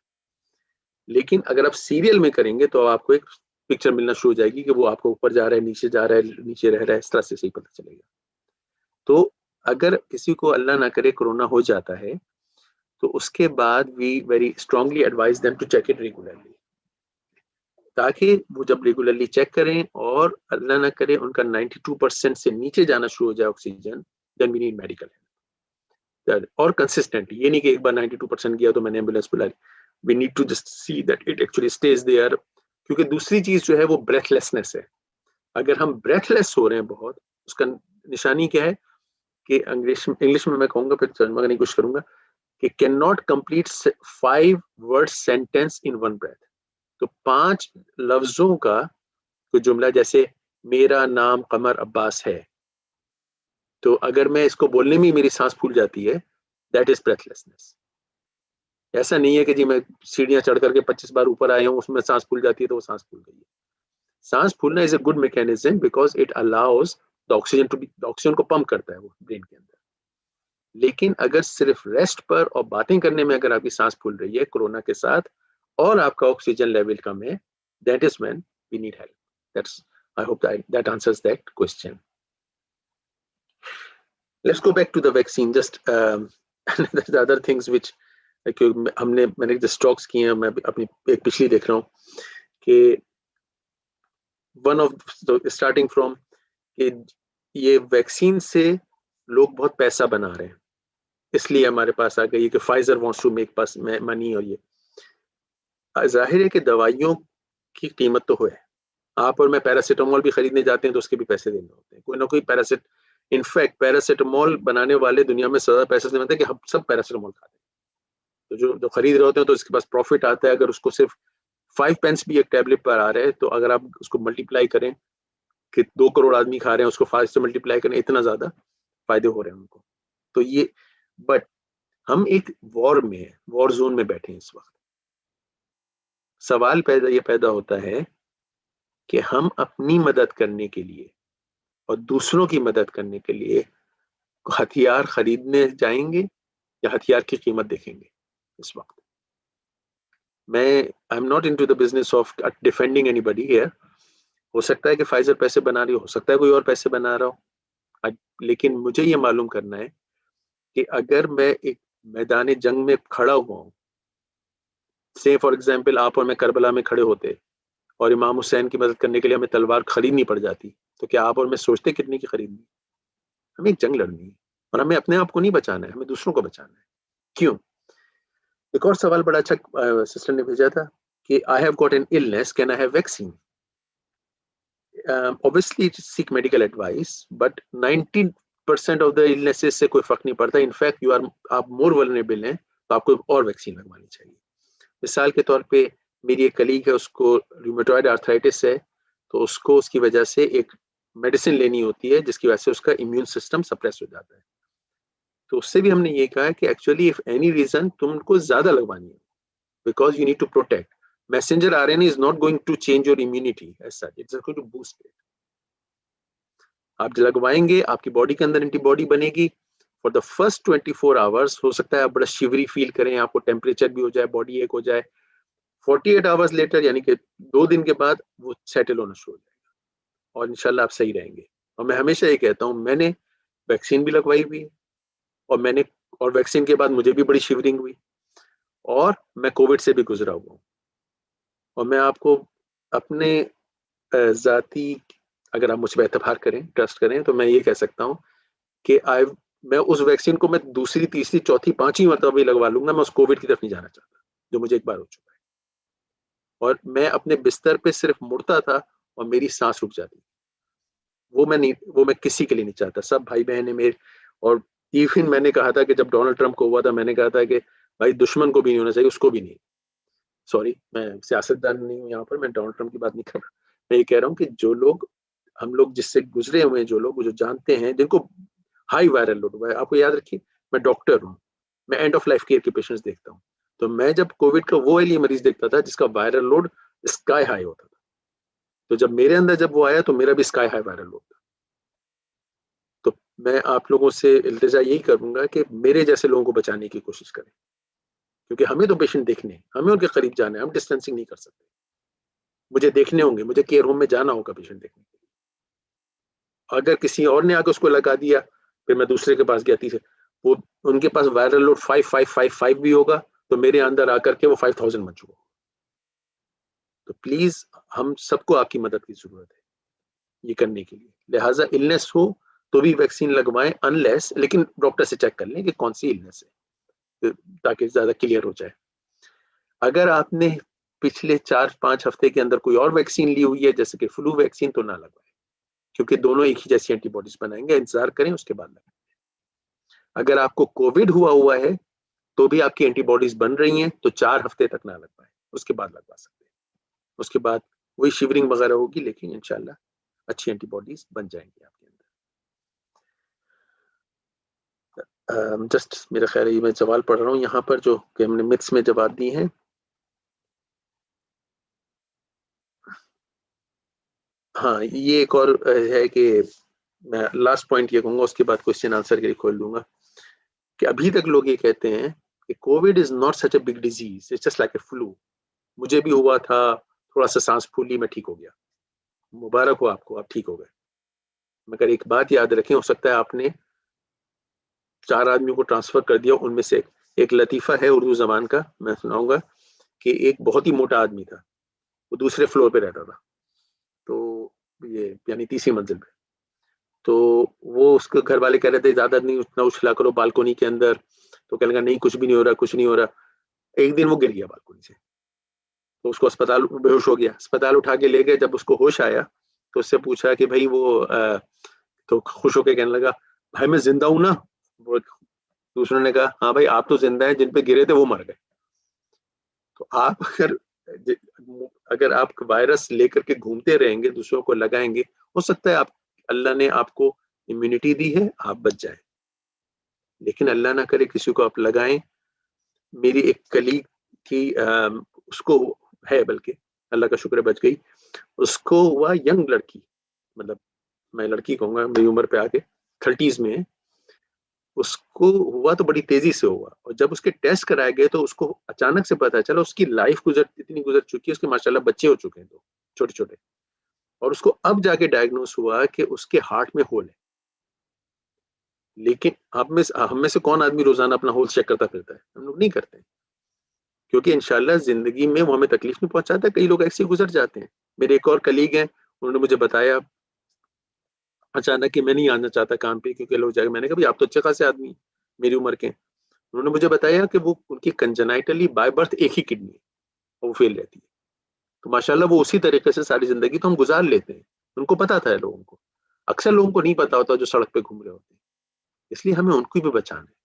लेकिन अगर आप सीरियल में करेंगे तो आपको एक पिक्चर मिलना शुरू हो जाएगी कि वो आपको ऊपर जा रहा है, नीचे जा रहा है, नीचे रह रहा है, इस तरह से सही पता चलेगा। तो अगर किसी को अल्लाह ना करे कोरोना हो जाता है तो उसके बाद we very strongly advise them to check it regularly, ताकि वो जब रेगुलरली चेक करें और अल्लाह ना करे उनका 92% से नीचे जाना शुरू हो जाए oxygen, then we need medical help. और कंसिस्टेंटली, ये नहीं कि एक बार 92% गया तो मैंने एम्बुलेंस बुला ली। We need to just see that it actually stage there. क्योंकि दूसरी चीज जो है वो ब्रेथलेसनेस है। अगर हम ब्रेथलेस हो रहे हैं बहुत, उसका निशानी क्या है कि इंग्लिश में मैं कहूंगा, फिर तर्जुमा करने की कोशिश करूंगा, कि can not complete 5 word sentence in 1 breath. तो 5 लफ्जों का कोई जुमला, जैसे मेरा नाम कमर अब्बास है, तो अगर मैं इसको बोलने में ही मेरी सांस फूल जाती है, दैट इज ब्रेथलेसनेस। ऐसा नहीं है कि जी मैं सीढ़ियां चढ़ करके 25 बार ऊपर आया हूँ, उसमें सांस फूल जाती है तो वो सांस फूल गई है। सांस फूलना is a good mechanism because it allows the oxygen to be, oxygen को पंप करता है वो ब्रेन के अंदर। लेकिन अगर सिर्फ रेस्ट पर और बातें करने में अगर आपकी सांस फूल रही है कोरोना के साथ और आपका ऑक्सीजन लेवल कम है, that is when we need help. That's, I hope that answers that question. Let's go back to the vaccine. Just the other things which मैंने just talks किए हैं, मैं अपनी एक पिछली देख रहा हूँ कि वन ऑफ स्टार्टिंग फ्रॉम कि ये वैक्सीन से लोग बहुत पैसा बना रहे हैं, इसलिए हमारे पास आ गई कि Pfizer wants to make pass money. और ये जाहिर है कि दवाइयों की कीमत तो है, आप और मैं पैरासीटामोल भी खरीदने जाते हैं तो उसके भी पैसे देने होते हैं, कोई ना कोई इनफैक्ट पैरासीटामोल बनाने वाले दुनिया में ज्यादा पैसे से बनते हैं कि हम सब पैरासीटामोल खाते हैं। तो जो खरीद रहे होते हैं तो उसके पास प्रॉफिट आता है। अगर उसको सिर्फ 5 पेंस भी एक टैबलेट पर आ रहे हैं, तो अगर आप उसको मल्टीप्लाई करें कि 2 करोड़ आदमी खा रहे हैं, उसको 5 से मल्टीप्लाई करें, इतना ज्यादा फायदे हो रहे हैं उनको। तो ये, बट हम एक वॉर में है, वॉर जोन में बैठे हैं इस वक्त। सवाल ये पैदा होता है कि हम अपनी मदद करने के लिए और दूसरों की मदद करने के लिए हथियार खरीदने जाएंगे या हथियार की कीमत देखेंगे। इस वक्त मैं I am not into the business of defending anybody here. हो सकता है कि फाइजर पैसे बना रही हो सकता है कोई और पैसे बना रहा हो, लेकिन मुझे ये मालूम करना है कि अगर मैं एक मैदान जंग में खड़ा हुआ हूं, से फॉर एग्जाम्पल आप और मैं करबला में खड़े होते और इमाम हुसैन की मदद करने के लिए हमें तलवार खरीदनी पड़ जाती, तो क्या आप और मैं सोचते कितने की खरीदनी? हमें एक जंग लड़नी है और हमें अपने आप को नहीं बचाना है, हमें दूसरों को बचाना है। क्यों? एक और सवाल बड़ा अच्छा सिस्टर ने भेजा था कि I have got an illness, can I have vaccine? Obviously seek medical advice, but 90% of the illnesses से कोई फर्क नहीं पड़ता। इनफैक्ट आप मोर वल्नरेबल हैं, तो आपको और वैक्सीन लगवानी चाहिए। मिसाल के तौर पे मेरी एक कलीग है, उसको रूमेटॉइड आर्थराइटिस है, तो उसको उसकी वजह से एक मेडिसिन लेनी होती है जिसकी वजह से उसका इम्यून सिस्टम सप्रेस हो जाता है। तो उससे भी हमने ये कहा कि एक्चुअली इफ एनी रीजन तुमको ज्यादा लगवानी है, because you need to protect, messenger RNA is not going to change your immunity as such, it's going to boost it. आप लगवाएंगे, आपकी बॉडी के अंदर एंटीबॉडी बनेगी फॉर द फर्स्ट 24 आवर्स। हो सकता है आप बड़ा शिवरी फील करें, आपको टेम्परेचर भी हो जाए, बॉडी एक हो जाए। 48 आवर्स लेटर यानी कि 2 दिन के बाद वो सेटल होना शुरू हो जाएगा और इंशाल्लाह आप सही रहेंगे। और मैं हमेशा ये कहता हूँ, मैंने वैक्सीन भी लगवाई हुई और और वैक्सीन के बाद मुझे भी बड़ी शिवरिंग हुई और मैं कोविड से भी गुजरा हुआ हूँ। और मैं आपको अपने जाती, अगर आप मुझ पर एतबार करें, ट्रस्ट करें, तो मैं ये कह सकता हूँ कि मैं उस वैक्सीन को मैं दूसरी, तीसरी, चौथी, पांचवी मरतबा भी लगवा लूंगा। मैं उस कोविड की तरफ नहीं जाना चाहता जो मुझे एक बार हो चुका है। और मैं अपने बिस्तर पे सिर्फ मुड़ता था और मेरी सांस रुक जाती, वो मैं किसी के लिए नहीं चाहता। सब भाई बहन है मेरे। और इवन मैंने कहा था कि जब डोनाल्ड ट्रंप को हुआ था, मैंने कहा था कि भाई दुश्मन को भी नहीं होना चाहिए, उसको भी नहीं। सॉरी, मैं सियासतदान नहीं हूँ यहाँ पर, मैं डोनाल्ड ट्रंप की बात नहीं कर रहा। मैं ये कह रहा हूँ कि जो लोग, हम लोग जिससे गुजरे हुए हैं, जो लोग जो जानते हैं, जिनको हाई वायरल लोड हुआ है, आपको याद रखिए मैं डॉक्टर हूँ, मैं एंड ऑफ लाइफ केयर के पेशेंट्स देखता हूँ। तो मैं जब कोविड का वो वाली मरीज देखता था जिसका वायरल लोड स्काई हाई होता था, तो जब मेरे अंदर जब वो आया तो मेरा भी स्काई हाई वायरल लोड था। तो मैं आप लोगों से इल्तिजा यही करूंगा कि मेरे जैसे लोगों को बचाने की कोशिश करें, क्योंकि हमें तो पेशेंट देखने, हमें उनके करीब जाना है, हम डिस्टेंसिंग नहीं कर सकते। मुझे देखने होंगे, मुझे केयर होम में जाना होगा पेशेंट देखने के लिए। अगर किसी और ने आकर उसको लगा दिया, फिर मैं दूसरे के पास गया, तीसरे, वो उनके पास वायरल लोड 5555 भी होगा, तो मेरे अंदर आकर के वो 5000 बन चुका। तो प्लीज हम सबको आपकी मदद की जरूरत है ये करने के लिए। लिहाजा इलनेस हो तो भी वैक्सीन लगवाएं, अनलेस, लेकिन डॉक्टर से चेक कर लें कि कौन सी इलनेस है, ताकि ज्यादा क्लियर हो जाए। अगर आपने पिछले 4-5 हफ्ते के अंदर कोई और वैक्सीन ली हुई है, जैसे कि फ्लू वैक्सीन, तो ना लगवाएं, क्योंकि दोनों एक ही जैसी एंटीबॉडीज बनाएंगे। इंतजार करें, उसके बाद लगवाएं। अगर आपको कोविड हुआ है तो भी आपकी एंटीबॉडीज बन रही हैं, तो 4 हफ्ते तक ना लगवाएं, उसके बाद लगवा सकते हैं। उसके बाद वही शिवरिंग वगैरह होगी, लेकिन इंशाल्लाह अच्छी एंटीबॉडीज बन जाएंगी आपके अंदर। जस्ट मेरा ख्याल है ये मैं सवाल पढ़ रहा हूँ यहाँ पर जो कि हमने मिथ्स में जवाब दिए हैं। हाँ, ये एक और है कि मैं लास्ट पॉइंट ये कहूंगा, उसके बाद क्वेश्चन आंसर के लिए खोल दूंगा कि अभी तक लोग ये कहते हैं कि Covid is not such a big disease, it's just like a flu. मुझे भी हुआ था, थोड़ा सा सांस फूली, मैं ठीक हो गया, मुबारक हो आपको, आप ठीक हो गए। मगर एक बात याद रखें, हो सकता है आपने 4 आदमियों को ट्रांसफर कर दिया, उनमें से एक लतीफा है उर्दू जबान का, मैं सुनाऊंगा कि एक बहुत ही मोटा आदमी था, वो दूसरे फ्लोर पे रहता था, तो ये यानी तीसरी मंजिल पे। तो वो उसके घर वाले कह रहे थे ज्यादा नहीं उतना उछला करो बालकोनी के अंदर, तो कहने लगा नहीं कुछ भी नहीं हो रहा, कुछ नहीं हो रहा। एक दिन वो गिर गया बालकोनी से, तो उसको अस्पताल, बेहोश हो गया, अस्पताल उठा के ले गए। जब उसको होश आया तो उससे पूछा कि भाई वो तो खुश होकर कहने लगा भाई मैं जिंदा हूं ना। वो दूसरों ने कहा हाँ भाई आप तो जिंदा हैं, जिन पे गिरे थे वो मर गए। तो आप अगर आप वायरस लेकर के घूमते रहेंगे, दूसरों को लगाएंगे, हो सकता है आप, अल्लाह ने आपको इम्यूनिटी दी है, आप बच जाए, लेकिन अल्लाह ना करे किसी को आप लगाएं। मेरी एक कलीग थी, उसको है, बल्कि अल्लाह का शुक्र बच गई, उसको हुआ, यंग लड़की, मतलब मैं लड़की कहूंगा, मेरी उम्र पे आके 30s में है, उसको हुआ तो बड़ी तेजी से हुआ, और जब उसके टेस्ट कराए गए तो उसको अचानक से पता चला उसकी लाइफ इतनी गुजर चुकी है, उसके माशाल्लाह बच्चे हो चुके हैं, दो छोटे छोटे, और उसको अब जाके डायग्नोस हुआ कि उसके हार्ट में होल है। लेकिन हम में से कौन आदमी रोजाना अपना होल चेक करता फिरता है? हम लोग नहीं करते, क्योंकि इंशाल्लाह जिंदगी में वो हमें तकलीफ नहीं पहुंचाता। कई लोग ऐसे गुजर जाते हैं। मेरे एक और कलीग हैं, उन्होंने मुझे बताया अचानक कि मैं नहीं आना चाहता काम पे क्योंकि लोग जाएगा। मैंने कहा भाई आप तो अच्छे खासे आदमी मेरी उम्र के। उन्होंने मुझे बताया कि वो उनकी कंजेनाइटली बाय बर्थ एक ही किडनी है, वो फेल रहती है। तो माशाल्लाह वो उसी तरीके से सारी जिंदगी तो हम गुजार लेते हैं। उनको पता था लोगों को, अक्सर लोगों को नहीं पता होता जो सड़क पे घूम रहे होते हैं। इसलिए हमें उनको भी बचाना है।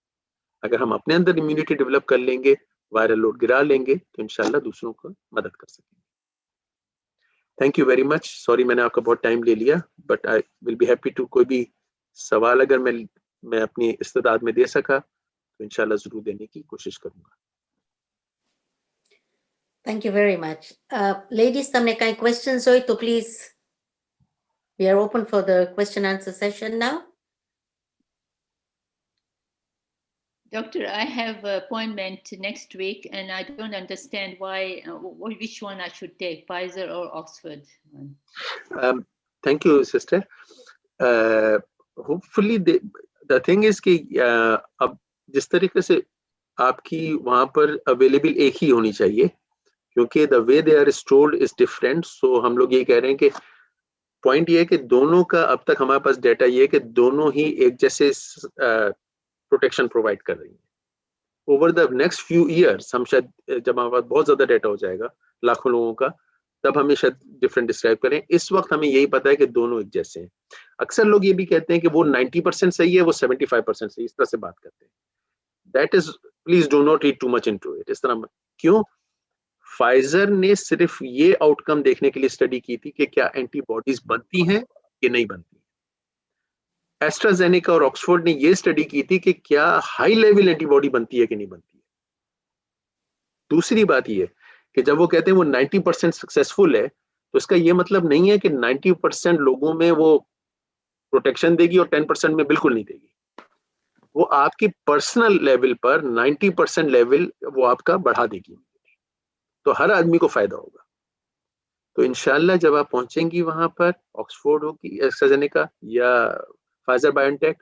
अगर हम अपने अंदर इम्यूनिटी डेवलप कर लेंगे, वायरल लोड गिरा लेंगे, तो इंशाल्लाह दूसरों को मदद कर सकेंगे। Thank you very much. Sorry मैंने आपका बहुत टाइम ले लिया, but I will be happy to, कोई भी सवाल अगर मैं अपनी इस्तेदाद में दे सका तो इंशाल्लाह जरूर देने की कोशिश करूंगा। Thank you very much. Ladies, તમને કાંઈ questions હોય તો please, we are open for the question answer session now. Doctor, I have an appointment next week and I don't understand why, which one I should take, Pfizer or Oxford? Thank you, sister. Hopefully the thing is कि अब जिस तरीके से आपकी वहां पर available एक ही होनी चाहिए, क्योंकि the way they are stored is different. So हम लोग ये कह रहे हैं कि पॉइंट ये है कि दोनों का अब तक हमारे पास डेटा ये है कि दोनों ही एक जैसे प्रोटेक्शन प्रोवाइड कर रही है। Over the next few years हम शायद, जब हमारे पास बहुत ज्यादा डेटा हो जाएगा लाखों लोगों का, तब हमें शायद डिफरेंट डिस्क्राइब करें। इस वक्त हमें यही पता है कि दोनों एक जैसे हैं। अक्सर लोग ये भी कहते हैं कि वो 90% सही है, वो 75% सही, इस तरह से बात करते हैं। That is, please do not read too much into it. इस तरह क्यों? फाइजर ने सिर्फ ये आउटकम देखने के लिए स्टडी की थी कि क्या एंटीबॉडीज बनती हैं कि नहीं बनती। एस्ट्राजेनेका और ऑक्सफोर्ड ने ये स्टडी की थी कि क्या हाई लेवल एंटीबॉडी बनती है कि नहीं बनती है। दूसरी बात ये कि जब वो कहते हैं वो 90% सक्सेसफुल है, तो इसका ये मतलब नहीं है कि 90% लोगों में वो प्रोटेक्शन देगी और 10% में बिल्कुल नहीं देगी। वो आपकी पर्सनल लेवल पर 90% लेवल वो आपका बढ़ा देगी, तो हर आदमी को फायदा होगा। तो इंशाल्लाह जब आप पहुंचेंगी वहां पर, ऑक्सफोर्ड होगी, एस्ट्राजेनेका या फाइजर बायोनटेक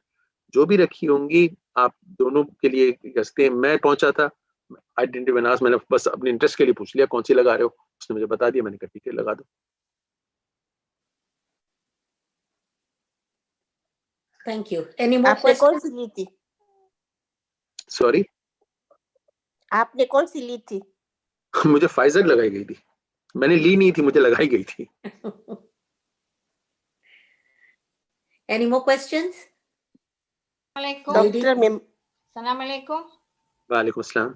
जो भी रखी होंगी, आप दोनों के लिए कहते हैं। मैं पहुंचा था, आई डिडंट इवन आस्क, मैंने बस अपने इंटरेस्ट के लिए पूछ लिया कौन सी लगा रहे हो, उसने मुझे बता दिया, मैंने कहा ठीक है लगा दो। Thank you. Any more आपने कौन questions? सी ली थी? सॉरी, आपने कौन सी ली थी? मुझे फाइजर लगाई गई थी, मैंने ली नहीं थी, मुझे लगाई गई थी। Any more questions? डॉक्टर में Assalamualaikum. वालेकुम अस्सलाम।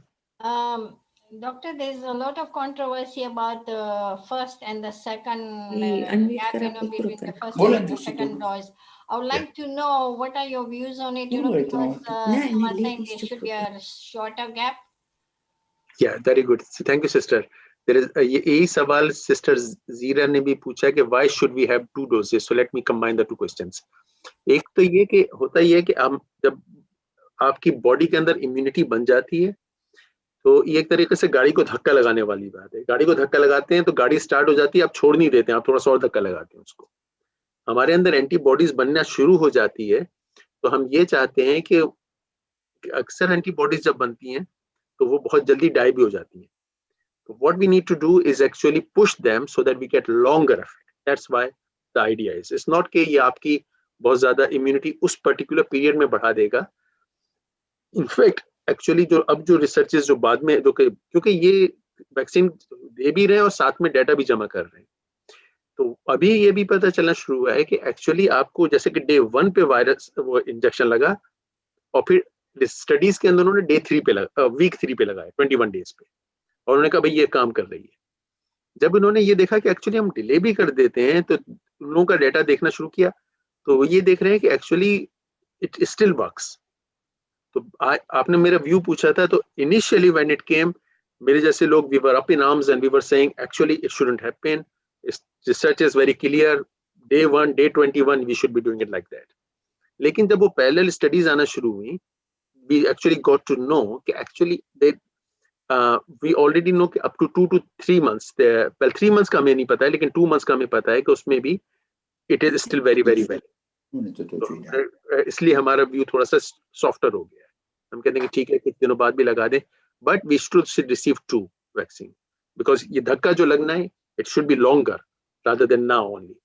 Doctor, there's a lot of controversy about the first and the second unmute gap, करा between group the है. first बोलें and the जोशी, second बोलो. dose. I would like to know what are your views on it, बोलो इतना because और. नहीं, some नहीं, are saying ladies there to should be group. a shorter gap. Yeah, very good. Thank you, sister. There is यही सवाल sister Zira ने भी पूछा कि why should we have 2 doses? So let me combine the 2 questions. एक तो ये कि होता ये है कि हम जब आपकी बॉडी के अंदर इम्यूनिटी बन जाती है तो ये एक तरीके से गाड़ी को धक्का लगाने वाली बात है. गाड़ी को धक्का लगाते हैं तो गाड़ी स्टार्ट हो जाती है, आप छोड़ नहीं देते हैं, आप थोड़ा सा और धक्का लगाते हैं उसको. हमारे अंदर एंटीबॉडीज बनना शुरू हो जाती है तो हम ये चाहते हैं कि अक्सर एंटीबॉडीज जब बनती हैं तो वो बहुत जल्दी डाई भी हो जाती हैं. तो what we need to do is actually push them so that we get longer effect. That's why the idea is, it's not कि ये आपकी बहुत ज्यादा इम्यूनिटी उस पर्टिकुलर पीरियड में बढ़ा देगा. इनफैक्ट एक्चुअली जो रिसर्चेस जो बाद में जो क्योंकि ये वैक्सीन दे भी रहे हैं और साथ में डाटा भी जमा कर रहे हैं, तो अभी ये भी पता चलना शुरू हुआ है कि एक्चुअली आपको जैसे कि डे 1 पे वायरस वो इंजेक्शन लगा और फिर स्टडीज के अंदर उन्होंने डे 3 पे लगा, वीक 3 पे लगाया 21 डेज पे, और उन्होंने कहा भाई ये काम कर रही है. जब उन्होंने ये देखा कि एक्चुअली हम डिले भी कर देते हैं तो उन लोगों का डाटा देखना शुरू किया तो वो ये देख रहे हैं कि एक्चुअली इट स्टिल वर्क्स. तो आपने मेरा व्यू पूछा था, तो इनिशियली व्हेन इट केम मेरे जैसे लोग we were up in arms and we were saying actually it shouldn't happen, research is very clear, day 1 day 21 we should be doing it like that. लेकिन जब वो parallel studies आना शुरू हुई we actually got to know कि actually they we already know कि up to 2 to 3 months, well 3 months का हमें नहीं पता है लेकिन 2 months का हमें पता है कि उसमें भी it is still very very well. इसलिए हमारा व्यू थोड़ा सा सॉफ्टर हो गया है. हम कहते हैं कि ठीक है कुछ दिनों बाद भी लगा दें, but we should receive 2 vaccine because ये धक्का जो लगना है it should be longer rather than now only.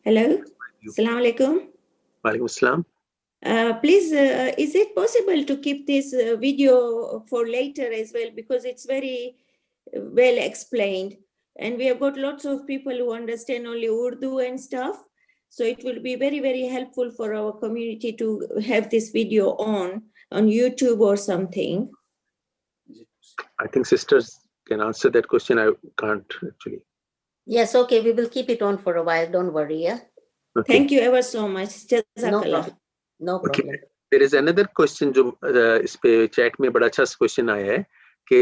Hello, Assalamu alaikum. वालेकुम अस्सलाम. Please, is it possible to keep this video for later as well, because it's very well explained and we have got lots of people who understand only Urdu and stuff, so it will be very, very helpful for our community to have this video on YouTube or something. I think sisters can answer that question. I can't actually. Yes, okay, we will keep it on for a while. Don't worry, yeah? Okay. Thank you ever so much. No Jazakallah. problem. No Okay. problem. There is another question जो इस पे chat में बड़ा अच्छा question आया है कि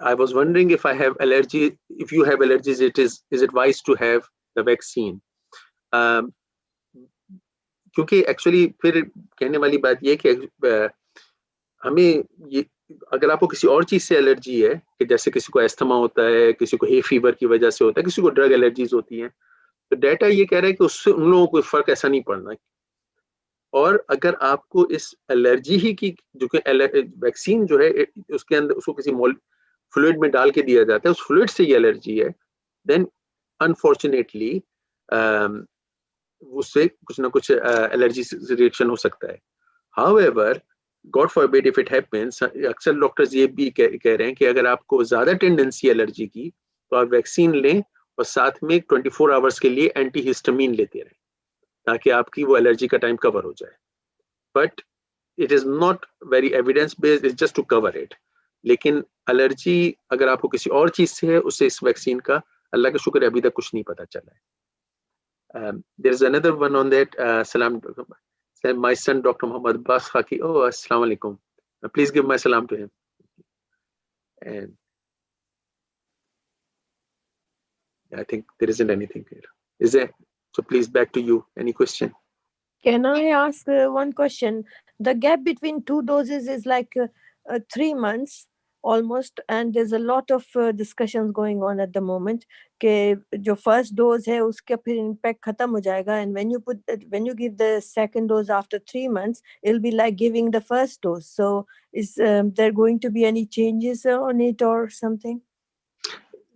I was wondering if I have allergy, if you have allergies, is it wise to have the vaccine? क्योंकि एक्चुअली फिर कहने वाली बात ये कि हमें ये अगर आपको किसी और चीज से एलर्जी है कि जैसे किसी को एस्थमा होता है, किसी को हे फीवर की वजह से होता है, किसी को ड्रग एलर्जीज होती हैं, तो डाटा ये कह रहा है कि उससे उन लोगों को फर्क ऐसा नहीं पड़ना. और अगर आपको इस एलर्जी ही की जो कि वैक्सीन जो है उसके अंदर उसको किसी फ्लूइड में डाल के दिया जाता है, उस फ्लूइड से ये एलर्जी है, देन अनफॉर्चुनेटली उससे कुछ ना कुछ एलर्जी रिएक्शन हो सकता है. However God forbid if it happens, अक्सर डॉक्टर्स ये भी कह रहे हैं कि अगर आपको ज्यादा टेंडेंसी एलर्जी की तो आप वैक्सीन लें और साथ में 24 आवर्स के लिए एंटीहिस्टामिन लेते रहें ताकि आपकी वो एलर्जी का टाइम कवर हो जाए. But it is not very evidence based, it's just to cover it. लेकिन एलर्जी अगर आपको किसी और चीज से है उससे इस वैक्सीन का अल्लाह का शुक्र अभी तक कुछ नहीं पता चला है. There is another one on that. Salam. My son, Dr. Muhammad Abbas Khaki. Oh, assalamu alaikum. Please give my salam to him. And I think there isn't anything here. Is there? So please back to you. Any question? Can I ask one question? The gap between 2 doses is like 3 months almost, and there's a lot of discussions going on at the moment कि जो first dose है उसका फिर impact खत्म हो जाएगा, and when you give the second dose after 3 months, it'll be like giving the first dose. So is there going to be any changes on it or something?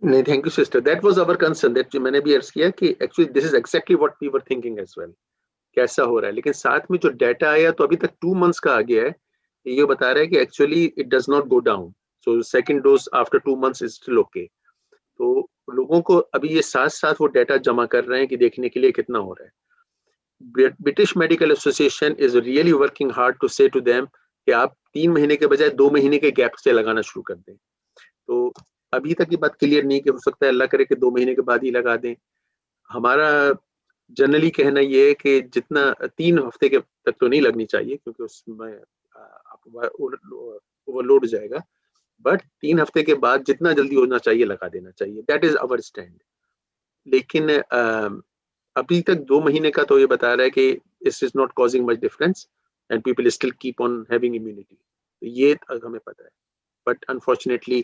No, thank you, sister. That was our concern. That मैंने भी अर्ज किया कि actually this is exactly what we were thinking as well. कैसा हो रहा है, लेकिन साथ में जो डाटा आया तो अभी तक 2 months का आ गया है, ये बता रहा है कि actually it does not go down. So second dose after 2 months is still okay. तो लोगों को अभी ये साथ साथ वो डाटा जमा कर रहे हैं कि देखने के लिए कितना हो रहा है. British Medical Association is really working hard to say to them कि आप 3 महीने के बजाय 2 महीने के गैप से लगाना शुरू कर दें। तो अभी तक ये बात क्लियर नहीं कि हो सकता है अल्लाह करे कि 2 महीने के बाद ही लगा दें। हमारा जनरली कहना ये है कि जितना 3 हफ्ते के तक तो नहीं लगनी चाहिए, क्योंकि उसमें ओवरलोड हो जाएगा, बट 3 हफ्ते के बाद जितना जल्दी होना चाहिए लगा देना चाहिए। That is our stand. लेकिन अभी तक 2 महीने का तो ये बता रहा है कि इस is not causing much difference and people still keep on having immunity. तो ये हमें पता है, but unfortunately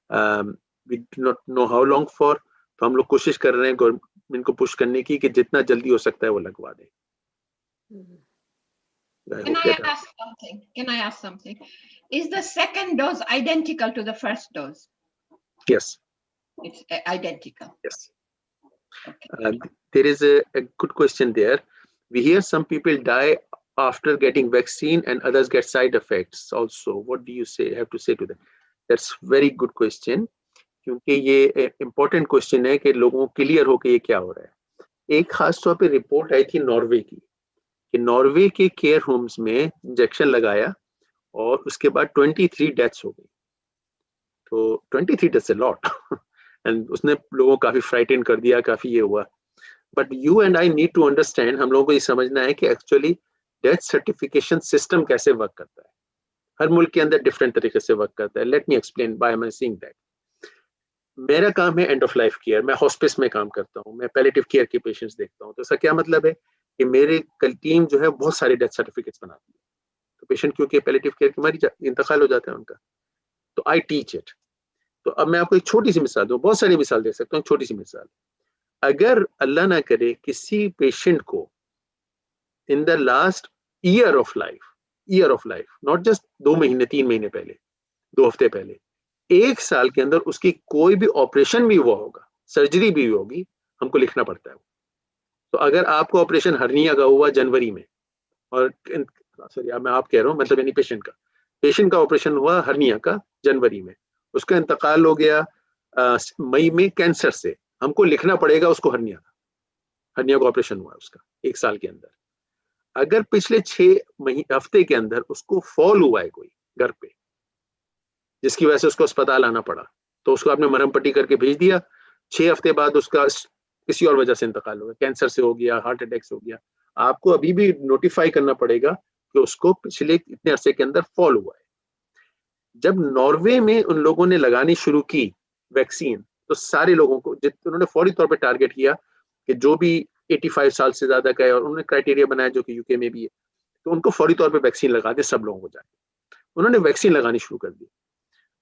we do not know how long for. तो हम लोग कोशिश कर रहे हैं गवर्नमेंट को पुश करने की कि जितना जल्दी हो सकता है वो लगवा दें। Can I ask something? Can I ask something? Is the second dose identical to the first dose? Yes. It's identical. Yes. Okay. There is a good question there. We hear some people die after getting vaccine and others get side effects also. What do you have to say to that? That's very good question. क्योंकि ये important question है कि लोगों को clear हो कि ये क्या हो रहा है। एक खास तौर पे रिपोर्ट आई थी नॉर्वे की, कि नॉर्वे के केयर होम्स में इंजेक्शन लगाया और उसके बाद 23 डेथ्स हो गई। तो 23 डेथ्स अ लॉट एंड उसने लोगों को काफी फ्राइटन कर दिया, काफी ये हुआ। But you and I need to understand, हम लोगों को ये समझना है कि एक्चुअली डेथ सर्टिफिकेशन सिस्टम कैसे वर्क करता है। हर मुल्क के अंदर डिफरेंट तरीके से वर्क करता है। Let me explain why I am saying that. मेरा काम है एंड ऑफ लाइफ केयर, मैं हॉस्पिस में काम करता हूँ, मैं पैलिएटिव केयर के पेशेंट्स देखता हूँ। तो इसका क्या मतलब है कि मेरी टीम जो है बहुत सारे डेथ सर्टिफिकेट्स बनाती है। तो पेशेंट क्योंकि पैलिएटिव केयर की मरी इंतकाल हो जाता है उनका, तो आई टीच इट। तो अब मैं आपको एक छोटी सी मिसाल दूं, बहुत सारी मिसाल दे सकता हूँ। छोटी सी मिसाल, अगर अल्लाह ना करे किसी पेशेंट को in the last year of life, not just 2 महीने 3 महीने पहले, 2 हफ्ते पहले, 1 साल के अंदर उसकी कोई भी ऑपरेशन भी हुआ होगा, सर्जरी भी होगी, हमको लिखना पड़ता है। तो अगर आपको ऑपरेशन हर्निया का हुआ जनवरी में, और सॉरी मैं आप कह रहा हूँ मतलब यानी पेशेंट का ऑपरेशन हुआ हर्निया का जनवरी में, उसका इंतकाल हो गया मई में कैंसर से, हमको लिखना पड़ेगा उसको हर्निया का ऑपरेशन हुआ उसका 1 साल के अंदर। अगर पिछले 6 हफ्ते के अंदर उसको फॉल हुआ है कोई घर पे, जिसकी वजह से उसको अस्पताल आना पड़ा, तो उसको आपने मरहम पट्टी करके भेज दिया, 6 हफ्ते बाद उसका किसी और वजह से इंतकाल हो गया, कैंसर से हो गया, हार्ट अटैक से हो गया, आपको अभी भी नोटिफाई करना पड़ेगा कि उसको पिछले इतने अरसे के अंदर फॉल हुआ है। जब नॉर्वे में उन लोगों ने लगानी शुरू की वैक्सीन, तो सारे लोगों को उन्होंने फौरी तौर पे टारगेट किया कि जो भी 85 साल से ज्यादा का है, और उन्होंने क्राइटेरिया बनाया जो कि यूके में भी है, तो उनको फौरी तौर पे वैक्सीन लगा दे सब लोगों को जाके। उन्होंने वैक्सीन लगानी शुरू कर दी।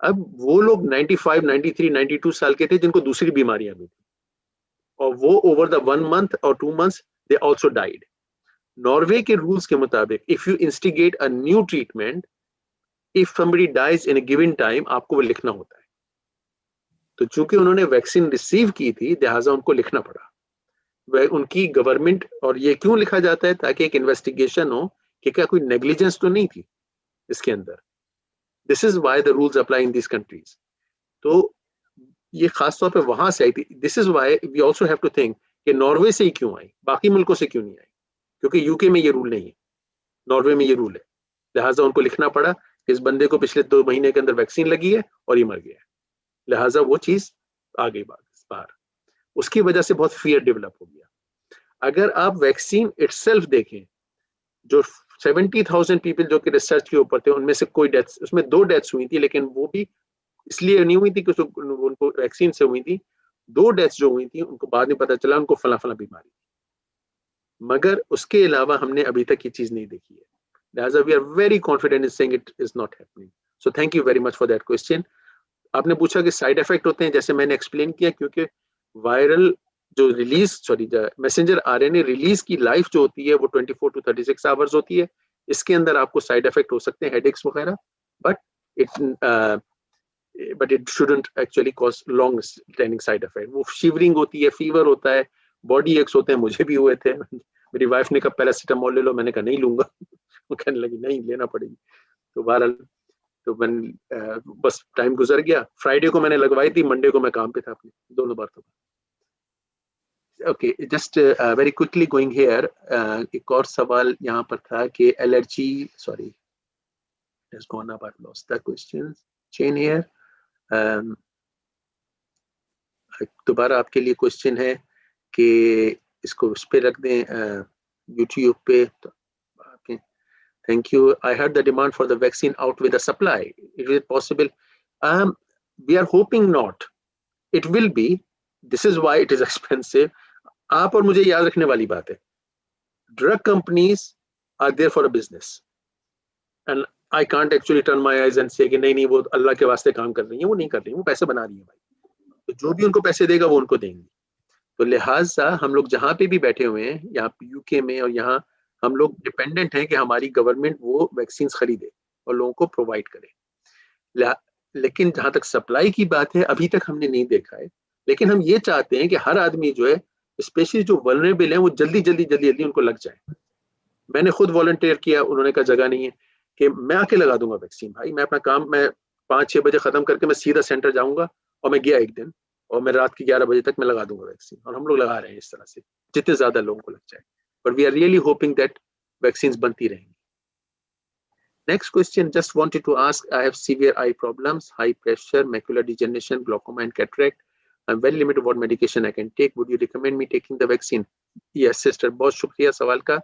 अब वो लोग 95, 93, 92 साल के थे जिनको दूसरी बीमारियां भी थी, और वो ओवर द 1 month और 2 months they also died. Norway के रूल्स के मुताबिक if you instigate a new treatment, if somebody dies in a given time, आपको वो लिखना होता है। तो चूंकि उन्होंने वैक्सीन रिसीव की थी, लिहाजा उनको लिखना पड़ा। वह उनकी गवर्नमेंट, और ये क्यों लिखा जाता है ताकि एक इन्वेस्टिगेशन हो कि क्या कोई नेग्लिजेंस तो नहीं थी इसके अंदर। This is why the rules apply in this countries. तो ये खास तौर पे वहां से आई थी। This is why we also have to think कि नॉर्वे से ही क्यों आई, बाकी मुल्कों से क्यों नहीं आई, क्योंकि यूके में ये रूल नहीं है, नॉर्वे में ये रूल है। लिहाजा उनको लिखना पड़ा कि इस बंदे को पिछले 2 महीने के अंदर वैक्सीन लगी है और ये मर गया है, लिहाजा वो चीज आ गई बाहर। उसकी वजह से बहुत फियर डेवलप हो गया। अगर आप वैक्सीन इटसेल्फ देखें, जो 70,000 पीपल जो कि रिसर्च के ऊपर थे, उनमें से कोई डेथ्स, उसमें 2 डेथ्स हुई थी, लेकिन वो भी इसलिए नहीं हुई थी कि उनको वैक्सीन से हुई थी। 2 डेथ्स जो हुई थी उनको बाद में पता चला उनको फला बीमारी, मगर उसके अलावा हमने अभी तक ये चीज नहीं देखी है। लिहाजा we are very confident in saying it is not happening. So thank you very much for that question. आपने पूछा कि साइड इफेक्ट होते हैं, जैसे मैंने एक्सप्लेन किया, क्योंकि वायरल जो मैसेंजर आरएनए रिलीज की लाइफ जो होती है वो 24 to 36 आवर्स होती है। इसके अंदर आपको साइड इफेक्ट हो सकते हैं, हेडेक्स वगैरह, but it shouldn't actually cause long standing side effect. वो शिवरिंग होती है, फीवर होता है, बॉडी एक्स होते हैं, मुझे भी हुए थे। मेरी वाइफ ने कहा पैरासीटामोल ले लो, मैंने कहा नहीं लूंगा। वो कहने लगी नहीं लेना पड़ेगी। तो बहरहाल तो मैंने बस टाइम गुजर गया। फ्राइडे को मैंने लगवाई थी, मंडे को मैं काम पे था अपने, दोनों बार तो। Okay, just very quickly going here, एक और सवाल यहाँ पर था कि allergy, sorry has gone up. I've lost the questions chain here. दोबारा आपके लिए क्वेश्चन है कि इसको उस पे रख दें YouTube पे. Okay. Thank you. I heard the demand for the vaccine out with the supply. Is it possible? We are hoping not. It will be. This is why it is expensive. आप और मुझे याद रखने वाली बात है. Drug companies are there for a business. And I can't actually turn my eyes and say कि नहीं वो अल्लाह के वास्ते काम कर रही हैं, वो नहीं कर रही हैं, वो पैसे बना रही हैं भाई. तो जो भी उनको पैसे देगा वो उनको देंगे. तो लिहाजा हम लोग जहाँ पे भी बैठे हुए हैं, यहाँ यूके में और यहाँ हम लोग डिपेंडेंट हैं कि हमारी गवर्नमेंट वो वैक्सीन खरीदे और लोगों को प्रोवाइड करे. लेकिन जहाँ तक सप्लाई की बात है अभी तक हमने नहीं देखा है. लेकिन हम ये चाहते हैं कि हर आदमी जो है, स्पेशली जो वल्नरेबल हैं, वो जल्दी उनको लग जाए. मैंने खुद वॉलंटियर किया, उन्होंने कहा जगह नहीं है कि मैं आके लगा दूंगा वैक्सीन. भाई मैं अपना काम मैं 5-6 बजे खत्म करके मैं सीधा सेंटर जाऊंगा और मैं गया एक दिन और मैं रात के 11 बजे तक मैं लगा दूंगा वैक्सीन. और हम लोग लगा रहे हैं इस तरह से जितने ज्यादा लोगों को लग जाए. But we are really hoping that vaccine बनती रहेंगी. Next question, just wanted to ask, I have severe eye problems, high pressure, macular degeneration, glaucoma and cataract. I'm very limited what medication I can take. Would you recommend me taking the vaccine? Yes, sister, बहुत शुक्रिया सवाल का.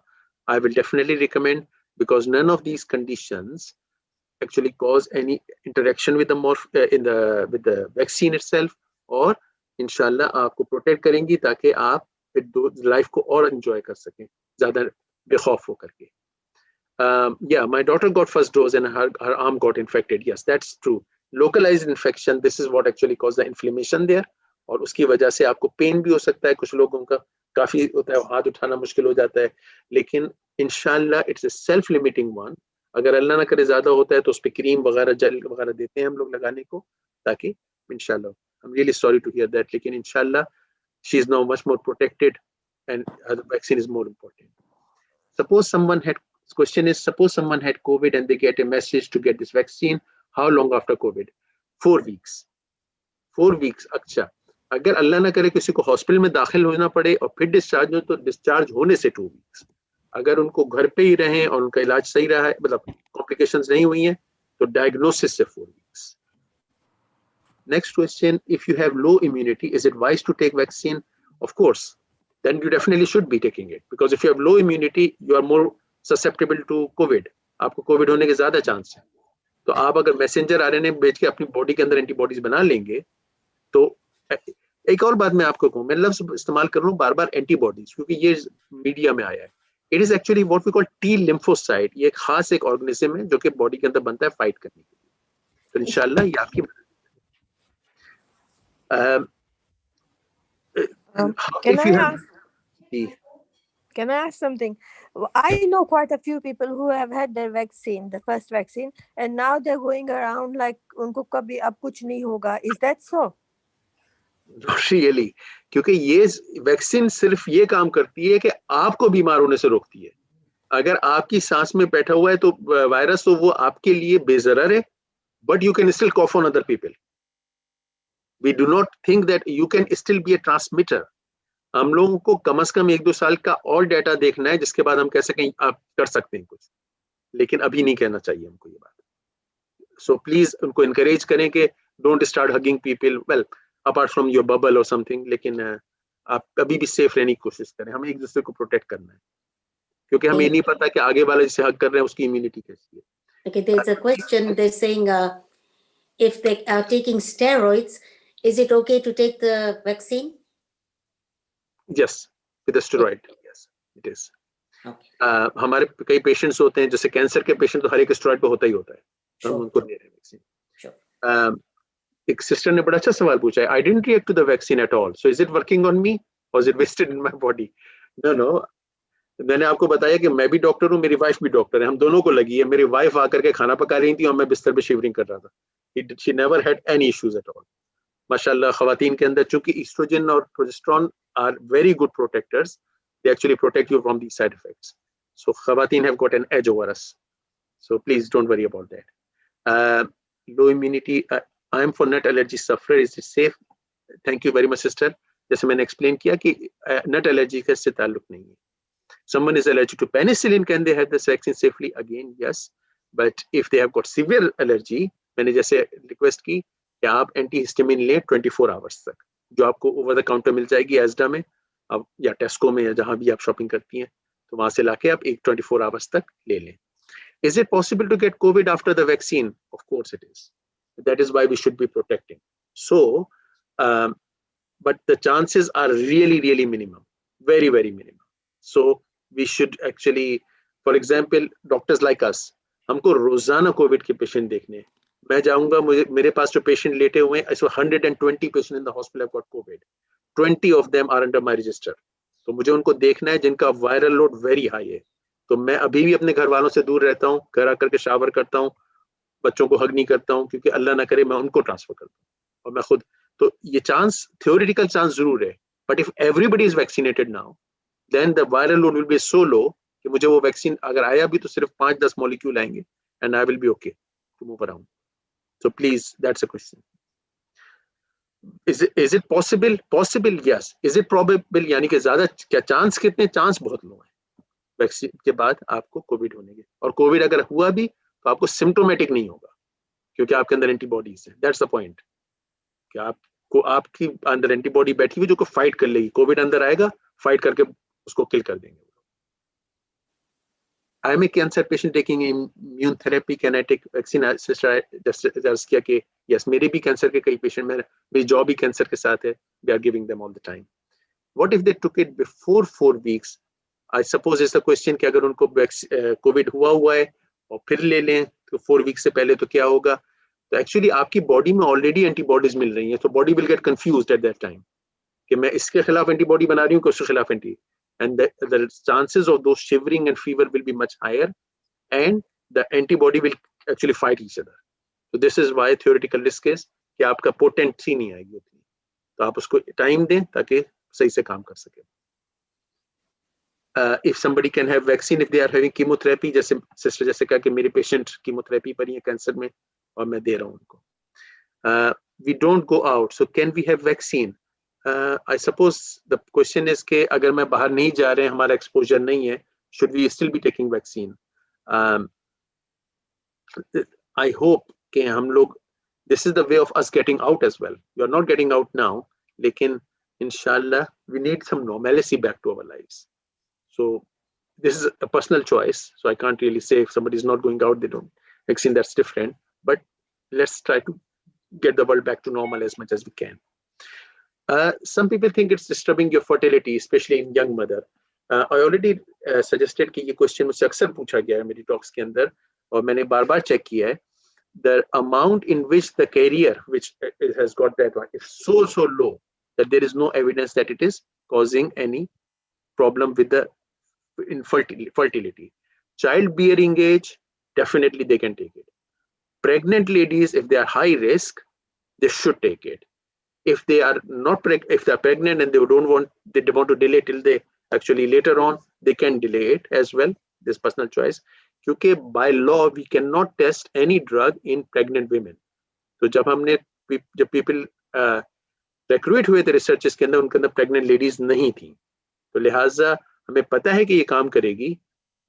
I will definitely recommend, because none of these conditions actually cause any interaction with the with the vaccine itself, और इंशाल्लाह आपको protect करेंगी ताकि आप लाइफ को और एंजॉय कर सकें ज़्यादा बेखौफ हो करके. Yeah, my daughter got first dose and her arm got infected. Yes, that's true. Localized infection, this is what actually caused the inflammation there. और उसकी वजह से आपको पेन भी हो सकता है, कुछ लोगों का काफी होता है, हाथ उठाना मुश्किल हो जाता है. लेकिन इंशाल्लाह it's a self limiting one. अगर अल्लाह ना करे ज्यादा होता है तो उस पे क्रीम वगैरह जेल वगैरह देते हैं हम लोग लगाने को, ताकि इंशाल्लाह. I'm really sorry to hear that. लेकिन इंशाल्लाह she is now much more protected and the vaccine is more important. Suppose someone had COVID and they get a message to get this vaccine, how long after COVID? 4 weeks. 4 weeks. अच्छा, अगर अल्लाह ना करे किसी को hospital में दाखिल होना पड़े और फिर डिस्चार्ज हो, तो डिस्चार्ज होने से 2 weeks. अगर उनको घर पे ही रहें और उनका इलाज सही रहा है, मतलब कॉम्प्लिकेशंस नहीं हुई हैं, तो डायग्नोसिस से 4 weeks. Next question, if you have low immunity, is it wise to take vaccine? Of course, then you definitely should be taking it, because if you have low immunity, you are more susceptible to COVID. आपको Covid होने के ज्यादा chance है. तो आप अगर messenger RNA भेज के अपनी बॉडी के अंदर एंटीबॉडीज बना लेंगे, तो एक और बात मैं आपको कहूँ, मैं लफ्ज इस्तेमाल कर रहा हूँ बार बार एंटीबॉडीज, क्योंकि ये मीडिया में आया है. It is actually what we call T lymphocyte. ये एक खास एक ऑर्गेनिज्म है जो कि बॉडी के अंदर बनता है फाइट करने के लिए. तो इंशाल्लाह ये आपकी Can I ask something? I know quite a few people who have had their vaccine, the first vaccine, and now they're going around like उनको कभी अब कुछ नहीं होगा. Is that so? Not really, क्योंकि ये वैक्सीन सिर्फ ये काम करती है कि आपको बीमार होने से रोकती है. अगर आपकी सांस में बैठा हुआ है तो वायरस, तो वो आपके लिए बेजरर है, but you can still cough on other people. We do not think that you can still be a transmitter. हम लोगों को कम से कम 1-2 साल का और डाटा देखना है जिसके बाद हम कह सकें आप कर सकते हैं कुछ, लेकिन अभी नहीं कहना चाहिए हमको ये बात. So please उनको encourage करें कि don't start hugging people, well apart from your bubble or something, लेकिन आप कभी भी सेफ रहने की कोशिश करें. हमें एक दूसरे को प्रोटेक्ट करना है, क्योंकि हमें नहीं पता कि आगे वाला जिसे हग कर रहे हैं उसकी इम्यूनिटी कैसी है. Okay, there's a question. They're saying if they are taking steroids, is it okay to take the vaccine? Yes, with the steroid. Yes, it is. Okay. हमारे कई पेशेंट्स होते हैं, जैसे कैंसर के पेशेंट तो हर एक स्टेरॉइड पे होता ही होता है, हम उनको दे रहे हैं वैक्सीन. Sure. एक सिस्टर ने बड़ा अच्छा सवाल पूछा है, I didn't react to the vaccine at all, so is it working on me or is it wasted in my body? No. मैंने आपको बताया कि मैं भी डॉक्टर हूँ, मेरी वाइफ भी डॉक्टर है, हम दोनों को लगी है. मेरी वाइफ आकर के खाना पका रही थी और मैं बिस्तर पे शिवरिंग कर रहा था. She never had any issues at all. माशाल्लाह खवातीन के अंदर चूंकि एस्ट्रोजन और progesterone are very good protectors, they actually protect you from these side effects. So खवातीन have got an edge over us. So please don't worry about that. Low immunity, I am for nut allergy sufferer, is it safe? Thank you very much sister. जैसे मैंने explain किया कि nut allergy का इससे ताल्लुक नहीं है. Someone is allergic to penicillin, can they have this vaccine safely? Again, yes. But if they have got severe allergy, मैंने जैसे रिक्वेस्ट की कि आप एंटीहिस्टामिन लें 24 आवर्स तक, जो आपको ओवर द काउंटर मिल जाएगी एस्डा में, अब या टेस्को में, या जहां भी आप शॉपिंग करती हैं, तो वहां से लाके आप 24 आवर्स तक ले लें. Is it possible to get COVID after the vaccine? Of course it is. That is why we should be protecting. So, but the chances are really, really minimum, very, very minimum. So we should actually, for example, doctors like us, हमको रोजाना Covid के patient देखने हैं. मैं जाऊंगा, मेरे पास जो patient लेटे हुए हैं, इसमें 120 patient in the hospital have got Covid. 20 of them are under my register. तो मुझे उनको देखना है जिनका वायरल लोड वेरी हाई है. तो मैं अभी भी अपने घर वालों से दूर रहता हूँ, घर आकर के शावर करता हूँ, बच्चों को हग नहीं करता हूँ, क्योंकि अल्लाह ना करे मैं उनको ट्रांसफर करता हूँ और मैं खुद. तो ये चांस, थ्योरेटिकल चांस जरूर है, but if everybody is vaccinated now, then the viral load will be so low कि मुझे वो वैक्सीन अगर आया भी तो सिर्फ 5-10 मॉलिक्यूल आएंगे and I will be okay to move around. So please, that's a question. Is it possible? Possible, yes. Is it probable? यानी कि ज्यादा क्या चांस, कितने चांस? बहुत लो है वैक्सीन के बाद आपको कोविड होने के. और कोविड अगर हुआ भी तो आपको सिम्टोमेटिक नहीं होगा, क्योंकि आपके अंदर एंटीबॉडीज है. दैट्स द पॉइंट, कि आपको आपकी अंदर एंटीबॉडी बैठी हुई जो को फाइट कर लेगी. कोविड अंदर आएगा, फाइट करके उसको किल कर देंगे. I am a cancer patient taking immune therapy, can I take vaccine? Just किया कि यस, मेरे भी कैंसर के कई पेशेंट, मेरी जॉब भी कैंसर के साथ है, we are giving them all the time. What if they took it before 4 weeks? I suppose is the question कि अगर उनको कोविड हुआ है और फिर ले लें तो 4 weeks से पहले तो क्या होगा? तो एक्चुअली आपकी बॉडी में ऑलरेडी एंटीबॉडीज मिल रही हैं, तो body will get confused at that time कि मैं इसके खिलाफ एंटीबॉडी बना रही हूँ कि उसके खिलाफ anti, and the chances of those shivering and fever will be much higher, and the antibody will actually fight each other. So this is why theoretical risk is कि आपका potency नहीं आएगी उतनी, तो आप उसको टाइम दें ताकि सही से काम कर सके. If somebody can have vaccine if they are having chemotherapy, जैसे सिस्टर जैसे कहा कि मेरे पेशेंट कीमोथेरेपी पर ही है कैंसर में और मैं दे रहा हूँ उनको. We don't go out, so can we have vaccine? I suppose the question is कि अगर मैं बाहर नहीं जा रहे हैं, हमारा एक्सपोजर नहीं है, should we still be taking vaccine? I hope कि हम लोग, this is the way of us getting out as well. You are not getting out now, लेकिन inshallah we need some normalcy back to our lives. So this is a personal choice, so I can't really say if somebody is not going out, they don't vaccine, that's different. But let's try to get the world back to normal as much as we can. Some people think it's disturbing your fertility, especially in young mother. I already suggested कि ये question मुझसे अक्सर पूछा गया है मेरी talks के अंदर, और मैंने बार-बार check किया है. The amount in which the carrier which has got that one is so low that there is no evidence that it is causing any problem with the fertility. Childbearing age, definitely they can take it. Pregnant ladies, if they are high risk, they should take it. If they are not if they are pregnant and they want to delay till they actually later on, they can delay it as well. This personal choice. क्योंकि by law we cannot test any drug in pregnant women. तो जब people recruit हुए थे researchers के अंदर, उनके अंदर pregnant ladies नहीं थी, तो लिहाजा हमें पता है कि ये काम करेगी,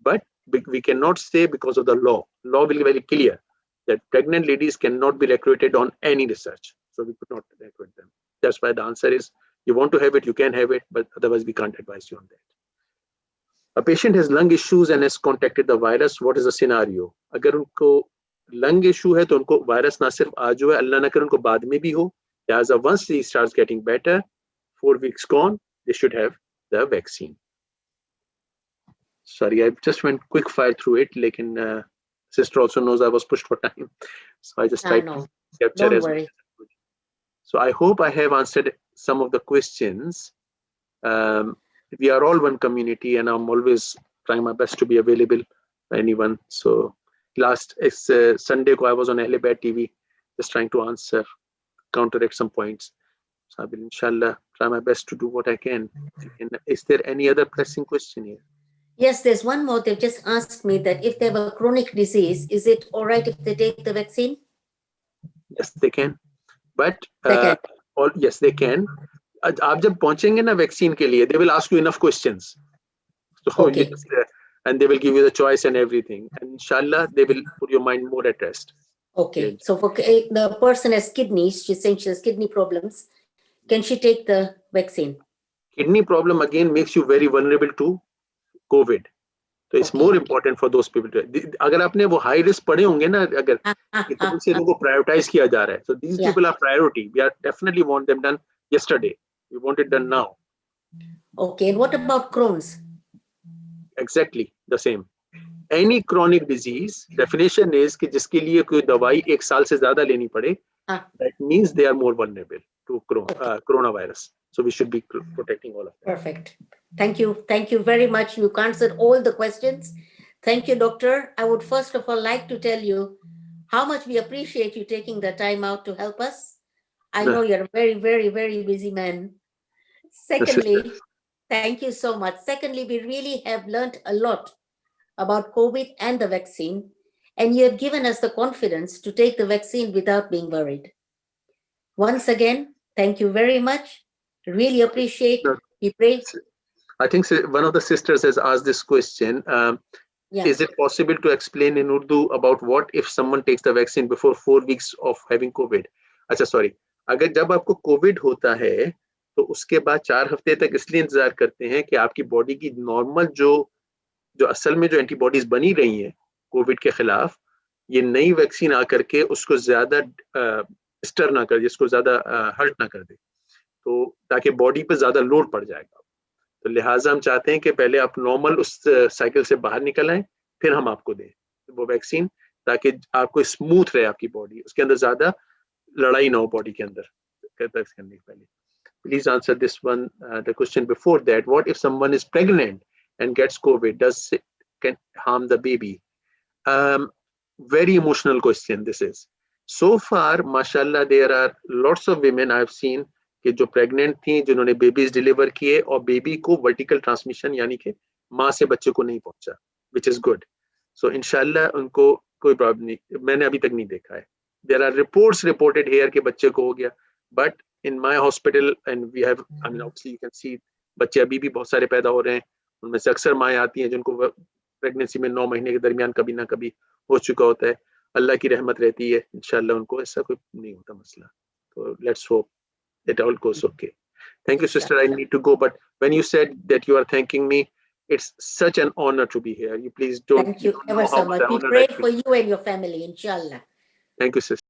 but we cannot say because of the law. Law will be very clear that pregnant ladies cannot be recruited on any research. So we could not recruit them. That's why the answer is, you want to have it, you can have it, but otherwise we can't advise you on that. A patient has lung issues and has contacted the virus. What is the scenario? अगर उनको lung issue है तो उनको virus ना सिर्फ आज हुआ है, अल्लाह ना करे उनको बाद में भी हो. लिहाजा once he starts getting better, 4 weeks gone, they should have the vaccine. Sorry, I just went quick fire through it. लेकिन sister also knows I was pushed for time, so I just tried to capture Don't as worry. much. So I hope I have answered some of the questions. We are all one community, and I'm always trying my best to be available for anyone. So last Sunday, I was on Ahlibad TV, just trying to counteract some points. So I will, inshallah, try my best to do what I can. And is there any other pressing question here? Yes, there's one more. They've just asked me that if they have a chronic disease, is it all right if they take the vaccine? Yes, they can. But They can. yes, they can. आप जब पहुंचेंगे ना vaccine के लिए, they will ask you enough questions. So Okay. and they will give you the choice and everything. And inshallah, they will put your mind more at rest. Okay, Yeah. so for the person has kidneys, she's saying she has kidney problems. Can she take the vaccine? Kidney problem again makes you very vulnerable to COVID. So it's Okay. more important for those people. अगर आपने वो high risk पढ़े होंगे ना, अगर इतने से लोगों को prioritize किया जा रहा है. So these Yeah. people are priority. We are definitely want them done yesterday. We want it done now. Okay, and what about Crohn's? Exactly the same. Any chronic disease, definition is कि जिसके लिए कोई दवाई 1 साल से ज़्यादा लेनी पड़े, Ah. that means they are more vulnerable to Okay. coronavirus. So we should be protecting all of them. Perfect. Thank you. Thank you very much. You answered all the questions. Thank you, doctor. I would first of all like to tell you how much we appreciate you taking the time out to help us. I know you're a very, very, very busy man. Secondly, thank you so much. Secondly, we really have learned a lot about COVID and the vaccine, and you have given us the confidence to take the vaccine without being worried. Once again, thank you very much. Really appreciate. No. We pray. I think one of the sisters has asked this question. Yeah. Is it possible to explain in Urdu about what if someone takes the vaccine before 4 weeks of having COVID? अच्छा, sorry. अगर जब आपको COVID होता है, तो उसके बाद 4 हफ्ते तक इसलिए इंतजार करते हैं कि आपकी बॉडी की नॉर्मल जो असल में जो एंटीबॉडीज बनी रही हैं कोविड के खिलाफ, ये नई वैक्सीन आकर के उसको ज्यादा स्टर ना कर दे, इसको ज्यादा हर्ट ना कर दे, तो ताकि बॉडी पे ज्यादा लोड पड़ जाएगा. तो लिहाजा हम चाहते हैं कि पहले आप नॉर्मल उस साइकिल से बाहर निकल आए, फिर हम आपको दें वो वैक्सीन, ताकि आपको स्मूथ रहे आपकी बॉडी, उसके अंदर ज्यादा लड़ाई ना हो बॉडी के अंदर करने के पहले. Please answer this one, the question before that. What if someone is pregnant and gets COVID? Does it can harm the baby? Very emotional question this is. So far, mashallah, there are lots of women I've seen कि जो pregnant थी, जिन्होंने babies deliver किए और baby को vertical transmission यानी कि माँ से बच्चे को नहीं पहुंचा, which is good. So इंशाल्लाह उनको कोई प्रॉब्लम नहीं, मैंने अभी तक नहीं देखा है. There are reports reported here कि बच्चे को हो गया, but in my hospital and we have, I mean obviously you can see बच्चे अभी भी बहुत सारे पैदा हो रहे हैं, उनमें से अक्सर माएँ आती हैं जिनको प्रेगनेंसी में 9 महीने के दरमियान कभी ना कभी हो चुका होता है. अल्लाह की रहमत रहती है, इंशाल्लाह उनको ऐसा कोई नहीं होता मसला. So let's hope it all goes okay. Thank you, sister. I need to go, but when you said that you are thanking me, it's such an honor to be here. You please don't. Thank you don't know ever how so much. We honored I pray feel. for you and your family, inshallah. Thank you, sister.